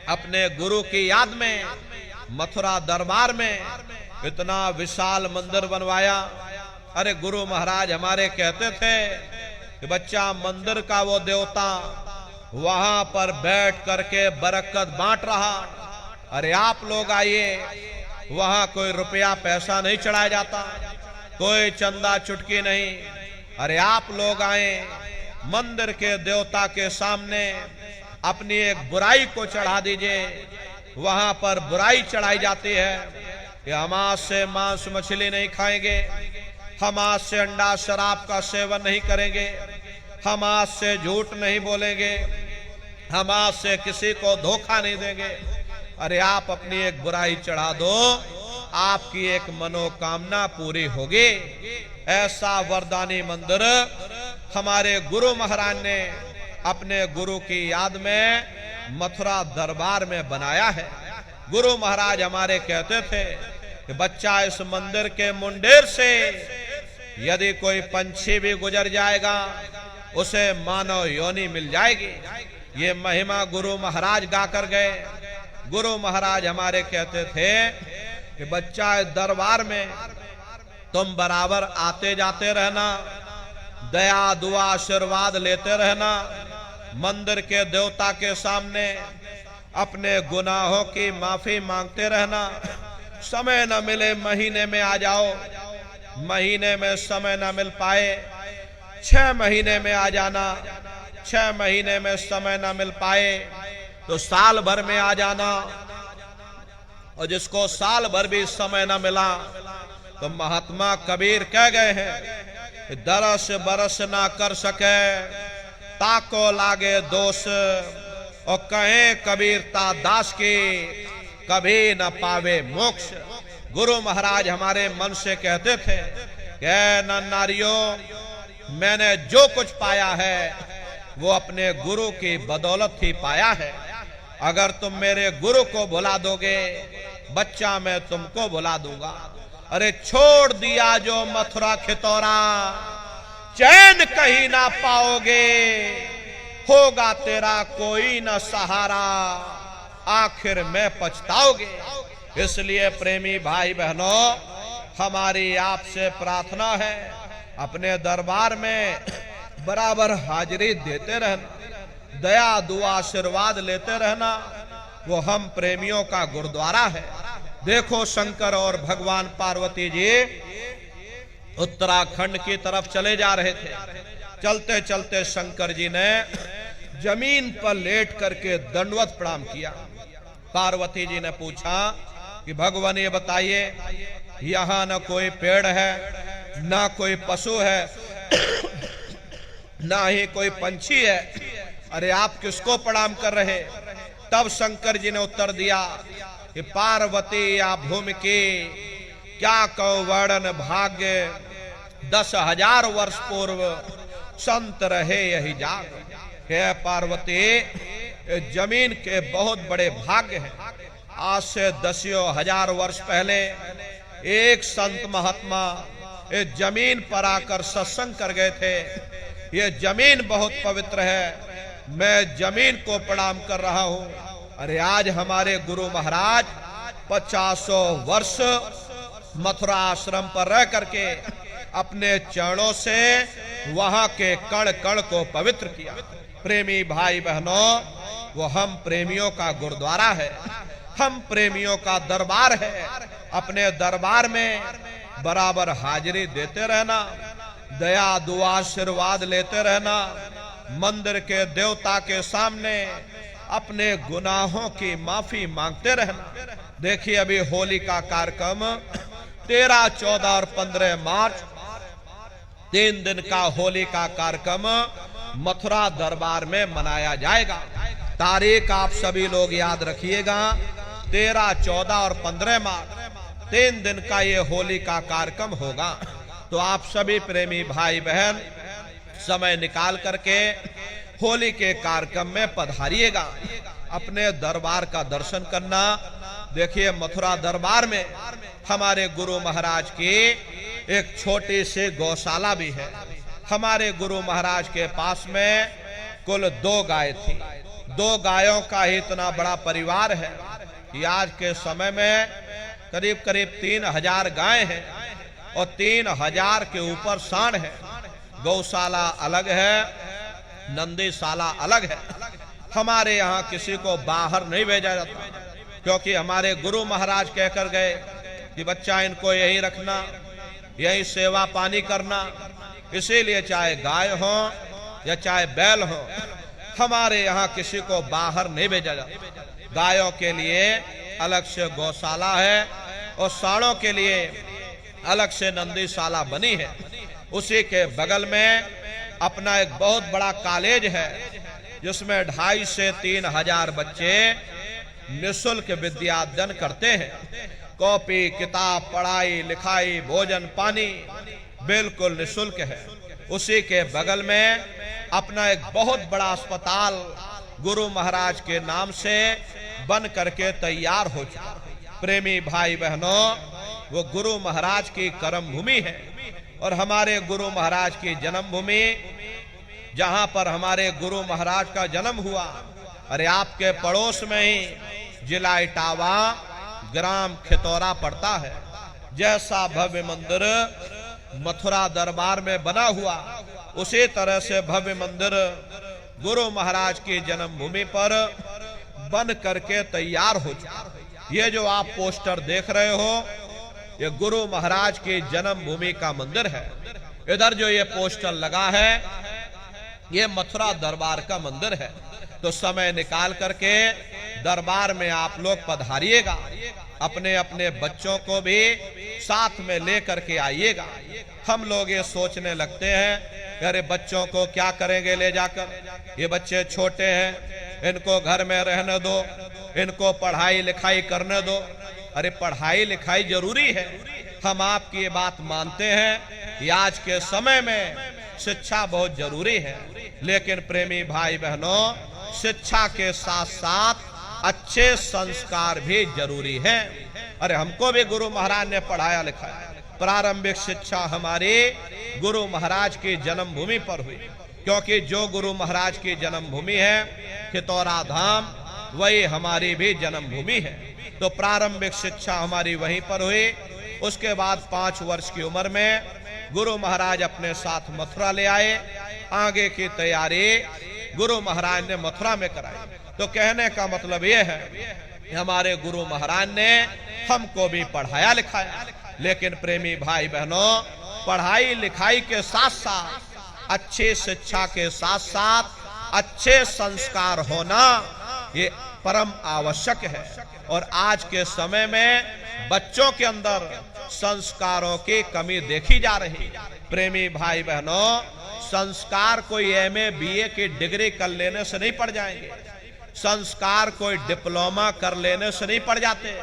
अपने गुरु की याद में मथुरा दरबार में इतना विशाल मंदिर बनवाया। अरे गुरु महाराज हमारे कहते थे कि बच्चा मंदिर का वो देवता वहां पर बैठ करके बरकत बांट रहा। अरे आप लोग आइए, वहां कोई रुपया पैसा नहीं चढ़ाया जाता, कोई चंदा चुटकी नहीं। अरे आप लोग आए, मंदिर के देवता के सामने अपनी एक बुराई को चढ़ा दीजिए। वहां पर बुराई चढ़ाई जाती है कि हम आज से मांस मछली नहीं खाएंगे, हम आज से अंडा शराब का सेवन नहीं करेंगे, हम आज से झूठ नहीं बोलेंगे, हम आज से किसी को धोखा नहीं देंगे। अरे आप अपनी एक बुराई चढ़ा दो, आपकी एक मनोकामना पूरी होगी। ऐसा वरदानी मंदिर हमारे गुरु महाराज ने अपने गुरु की याद में मथुरा दरबार में बनाया है। गुरु महाराज हमारे कहते थे कि बच्चा, इस मंदिर के मुंडेर से यदि कोई पंछी भी गुजर जाएगा उसे मानव योनि मिल जाएगी। ये महिमा गुरु महाराज गाकर गए। गुरु महाराज हमारे कहते थे कि बच्चा, इस दरबार में तुम बराबर आते जाते रहना, दया दुआ आशीर्वाद लेते रहना, मंदिर के देवता के सामने अपने गुनाहों की माफी मांगते रहना। समय न मिले महीने में आ जाओ, महीने में समय न मिल पाए 6 महीने में आ जाना, 6 महीने में समय न मिल पाए तो साल भर में आ जाना, और जिसको साल भर भी समय न मिला तो महात्मा कबीर कह गए हैं, दरस बरस ना कर सके ताको लागे दोष, और कहे कबीरता दास की कभी न पावे मोक्ष। गुरु महाराज हमारे मन से कहते थे कि नारियों, मैंने जो कुछ पाया है वो अपने गुरु की बदौलत ही पाया है। अगर तुम मेरे गुरु को भुला दोगे बच्चा, मैं तुमको भुला दूंगा। अरे छोड़ दिया जो मथुरा खितौरा, चैन कहीं ना पाओगे, होगा तेरा कोई न सहारा, आखिर में पछताओगे। इसलिए प्रेमी भाई बहनों, हमारी आपसे प्रार्थना है, अपने दरबार में बराबर हाजिरी देते रहना, दया दुआ आशीर्वाद लेते रहना। वो हम प्रेमियों का गुरुद्वारा है। देखो, शंकर और भगवान पार्वती जी उत्तराखंड की तरफ चले जा रहे थे। चलते चलते शंकर जी ने जमीन पर लेट करके दंडवत प्रणाम किया। पार्वती जी ने पूछा कि भगवान, ये बताइए, यहाँ न कोई पेड़ है, ना कोई पशु है, ना ही कोई पंछी है, अरे आप किसको प्रणाम कर रहे? तब शंकर जी ने उत्तर दिया कि पार्वती या भूमि की क्या कहो वर्णन, भाग्य 10,000 वर्ष पूर्व संत रहे यही जाग। हे पार्वती, जमीन के बहुत बड़े भाग्य हैं। आज से 10,000 वर्ष पहले एक संत महात्मा इस जमीन पर आकर सत्संग कर गए थे। ये जमीन बहुत पवित्र है, मैं जमीन को प्रणाम कर रहा हूँ। अरे आज हमारे गुरु महाराज 50 वर्ष मथुरा आश्रम पर रह करके अपने चरणों से वहां के कण कण को पवित्र किया। प्रेमी भाई बहनों, वो हम प्रेमियों का गुरुद्वारा है, हम प्रेमियों का दरबार है। अपने दरबार में बराबर हाजिरी देते रहना, दया दुआ आशीर्वाद लेते रहना, मंदिर के देवता के सामने अपने गुनाहों की माफी मांगते रहना। देखिए, अभी होली का कार्यक्रम 13, 14 और 15 मार्च 3 दिन का होली का कार्यक्रम मथुरा दरबार में मनाया जाएगा। तारीख आप सभी लोग याद रखिएगा, 13, 14 और 15 मार्च 3 दिन का ये होली का कार्यक्रम होगा। तो आप सभी प्रेमी भाई बहन समय निकाल करके होली के कार्यक्रम में पधारिएगा, अपने दरबार का दर्शन करना। देखिए, मथुरा दरबार में हमारे गुरु महाराज की एक छोटी सी गौशाला भी है। हमारे गुरु महाराज के पास में कुल 2 गाय थी। 2 गायों का ही इतना बड़ा परिवार है कि आज के समय में करीब करीब 3,000 गाय हैं और 3,000 के ऊपर सांड है। गौशाला अलग है, नंदीशाला अलग है। हमारे यहाँ किसी को बाहर नहीं भेजा जाता, क्योंकि हमारे गुरु महाराज कहकर गए कि बच्चा, इनको यही रखना, यही सेवा पानी करना। इसीलिए चाहे गाय हो या चाहे बैल हो, हमारे यहाँ किसी को बाहर नहीं भेजा जाता। गायों के लिए अलग से गौशाला है और सांडों के लिए अलग से नंदीशाला बनी है। उसी के बगल में अपना एक बहुत बड़ा कॉलेज है, जिसमें 2,500 से 3,000 बच्चे निःशुल्क विद्या अध्ययन करते हैं। कॉपी किताब, पढ़ाई लिखाई, भोजन पानी बिल्कुल निःशुल्क है। उसी के बगल में अपना एक बहुत बड़ा अस्पताल गुरु महाराज के नाम से बन करके तैयार हो चुका। प्रेमी भाई बहनों, वो गुरु महाराज की कर्म भूमि है और हमारे गुरु महाराज की जन्मभूमि, जहां पर हमारे गुरु महाराज का जन्म हुआ, अरे आपके पड़ोस में ही जिला इटावा ग्राम खितौरा पड़ता है। जैसा भव्य मंदिर मथुरा दरबार में बना हुआ, उसी तरह से भव्य मंदिर गुरु महाराज की जन्मभूमि पर बन करके तैयार हो चुका। ये जो आप पोस्टर देख रहे हो, ये गुरु महाराज की जन्मभूमि का मंदिर है। इधर जो ये पोस्टर लगा है, ये मथुरा दरबार का मंदिर है। तो समय निकाल करके दरबार में आप लोग पधारिएगा, अपने अपने बच्चों को भी साथ में ले करके आइएगा। हम लोग ये सोचने लगते हैं, अरे बच्चों को क्या करेंगे ले जाकर, ये बच्चे छोटे हैं, इनको घर में रहने दो, इनको पढ़ाई लिखाई करने दो। अरे पढ़ाई लिखाई जरूरी है, हम आपकी ये बात मानते हैं कि आज के समय में शिक्षा बहुत जरूरी है, लेकिन प्रेमी भाई बहनों, शिक्षा के साथ साथ अच्छे संस्कार भी जरूरी हैं। अरे हमको भी गुरु महाराज ने पढ़ाया लिखाया। प्रारंभिक शिक्षा हमारी गुरु महाराज की जन्मभूमि पर हुई, क्योंकि जो गुरु महाराज की जन्मभूमि है खितौरा धाम, वही हमारी भी जन्मभूमि है। तो प्रारंभिक शिक्षा हमारी वहीं पर हुई। उसके बाद 5 वर्ष की उम्र में गुरु महाराज अपने साथ मथुरा ले आए। आगे की तैयारी गुरु महाराज ने मथुरा में कराई। तो कहने का मतलब यह है, हमारे गुरु महाराज ने हमको भी पढ़ाया लिखाया, लेकिन प्रेमी भाई बहनों, पढ़ाई लिखाई के साथ साथ अच्छी शिक्षा के साथ साथ अच्छे संस्कार होना ये परम आवश्यक है। और आज के समय में बच्चों के अंदर संस्कारों की कमी देखी जा रही। प्रेमी भाई बहनों, संस्कार कोई MA BA की डिग्री कर लेने से नहीं पड़ जाएंगे, संस्कार कोई डिप्लोमा कर लेने से नहीं पड़ जाते।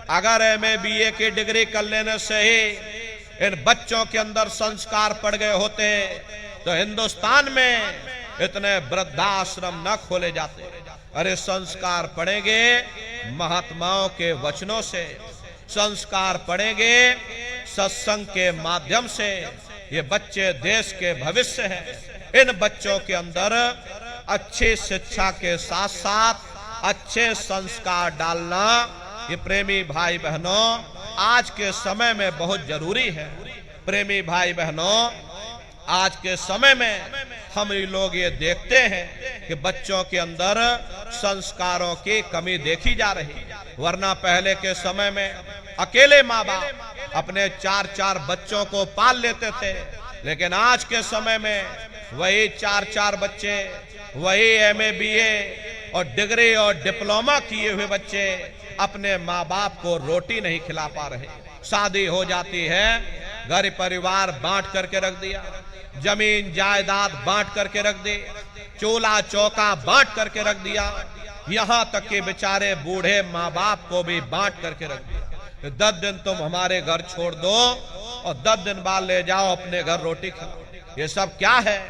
अगर MA BA की डिग्री कर लेने से ही इन बच्चों के अंदर संस्कार पड़ गए होते तो हिंदुस्तान में इतने वृद्धाश्रम न खोले जाते। अरे संस्कार पड़ेंगे महात्माओं के वचनों से, संस्कार पड़ेंगे सत्संग के माध्यम से। ये बच्चे देश के भविष्य हैं। इन बच्चों के अंदर अच्छी शिक्षा के साथ साथ अच्छे संस्कार डालना ये प्रेमी भाई बहनों आज के समय में बहुत जरूरी है। प्रेमी भाई बहनों, आज के समय में हम लोग ये देखते हैं कि बच्चों के अंदर संस्कारों की कमी देखी जा रही। वरना पहले के समय में अकेले माँ बाप अपने 4-4 बच्चों को पाल लेते थे, लेकिन आज के समय में वही 4-4 बच्चे, वही MA BA और डिग्री और डिप्लोमा किए हुए बच्चे अपने माँ बाप को रोटी नहीं खिला पा रहे। शादी हो जाती है, घर परिवार बांट करके रख दिया, जमीन जायदाद बांट करके रख दी, चूल्हा चौका बांट करके रख दिया, यहाँ तक कि बेचारे बूढ़े माँ बाप को भी बांट करके रख दिया। 10 दिन तुम हमारे घर छोड़ दो और 10 दिन बाद ले जाओ अपने घर रोटी खाओ। ये सब क्या है?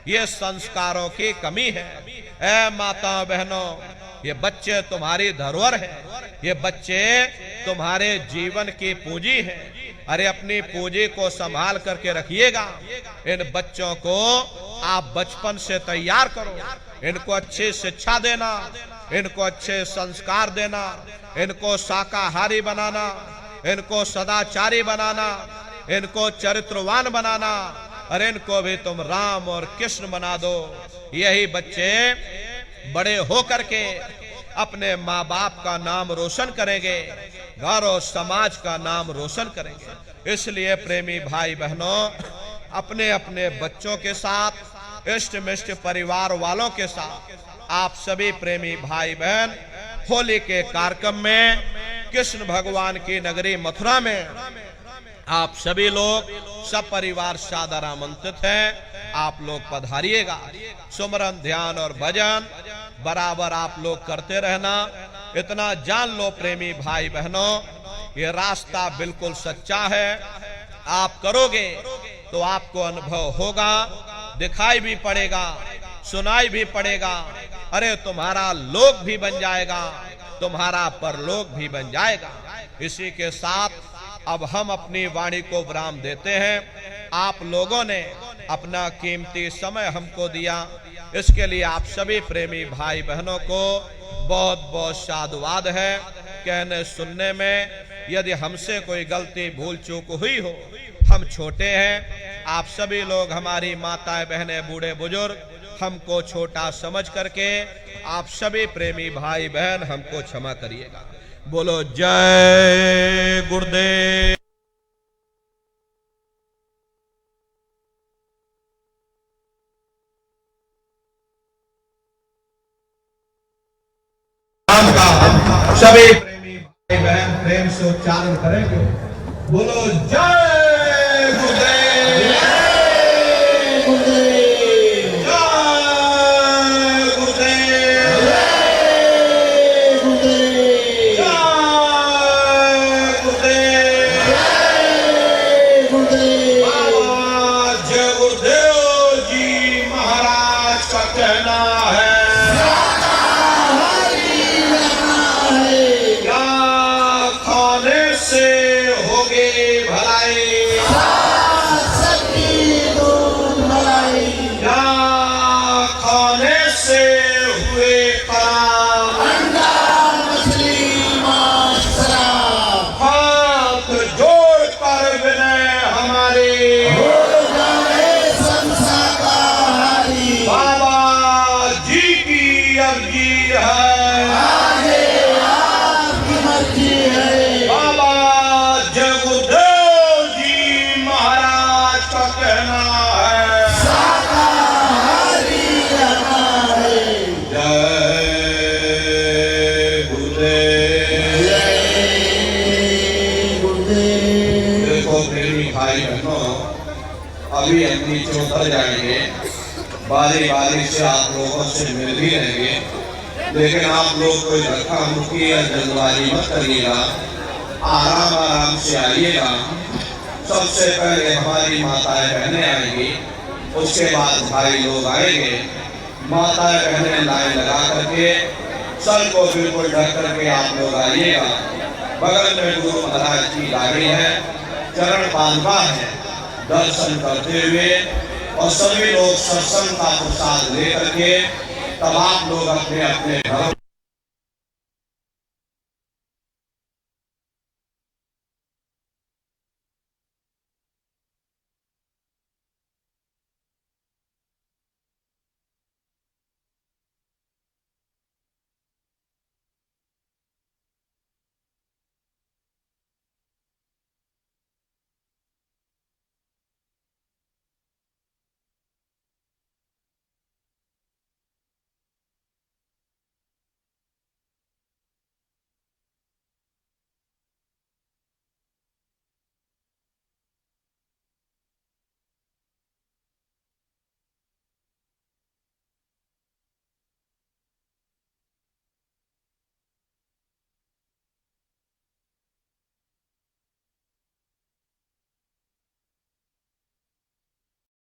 ये संस्कारों की कमी है। ऐ माता बहनों, ये बच्चे तुम्हारी धरोहर है, ये बच्चे तुम्हारे जीवन की पूंजी है। अरे अपनी पूंजी को संभाल करके रखिएगा। इन बच्चों को आप बचपन से तैयार करो, इनको अच्छी शिक्षा देना, इनको अच्छे संस्कार देना, इनको शाकाहारी बनाना, इनको सदाचारी बनाना, इनको चरित्रवान बनाना, अरे इनको भी तुम राम और कृष्ण बना दो। यही बच्चे बड़े हो करके अपने माँ बाप का नाम रोशन करेंगे, घर और समाज का नाम रोशन करेंगे। इसलिए प्रेमी भाई बहनों, अपने अपने बच्चों के साथ, इष्ट मिष्ट परिवार वालों के साथ आप सभी प्रेमी भाई बहन होली के कार्यक्रम में कृष्ण भगवान की नगरी मथुरा में आप सभी लोग सब परिवार सादर आमंत्रित हैं। आप लोग पधारिएगा। सुमरन, ध्यान और भजन बराबर आप लोग करते रहना। इतना जान लो प्रेमी भाई बहनों ये रास्ता बिल्कुल सच्चा है। आप करोगे तो आपको अनुभव होगा, दिखाई भी पड़ेगा, सुनाई भी पड़ेगा। अरे तुम्हारा लोक भी बन जाएगा, तुम्हारा परलोक भी बन जाएगा। इसी के साथ अब हम अपनी वाणी को विराम देते हैं। आप लोगों ने अपना कीमती समय हमको दिया, इसके लिए आप सभी प्रेमी भाई बहनों को बहुत बहुत साधुवाद है। कहने सुनने में यदि हमसे कोई गलती भूल चूक हुई हो, हम छोटे हैं, आप सभी लोग हमारी माताएं बहनें बूढ़े बुजुर्ग हमको छोटा समझ करके आप सभी प्रेमी भाई बहन हमको क्षमा करिएगा। बोलो जय गुरुदेव। सभी प्रेमी भाई बहन प्रेम से उच्चारण करेंगे। बोलो जय गुरुदेव, जय गुरुदेव, जय गुरुदेव, जय गुरुदेव, जय गुरुदेव, जय गुरुदेव। बाबा जय गुरुदेव जी महाराज का कहना है, अभी हम नीचे उतर जाएंगे, बारी बारी से आप लोगों से मिल भी रहेंगे, लेकिन आप लोग कोई धक्का मुक्की या जल्दबाजी मत करिएगा, आराम आराम से आइएगा। सबसे पहले हमारी माताएं बहनें आएंगी, उसके बाद भाई लोग आएंगे। माताएं बहनें लाइन लगा करके सर को बिल्कुल ढक करके आप लोग आइएगा। बगल में गुरु महाराज की गाड़ी है, चरण बांधवा है, दर्शन करते हुए और सभी लोग सत्संग का प्रसाद लेकर के तब आप लोग अपने अपने घर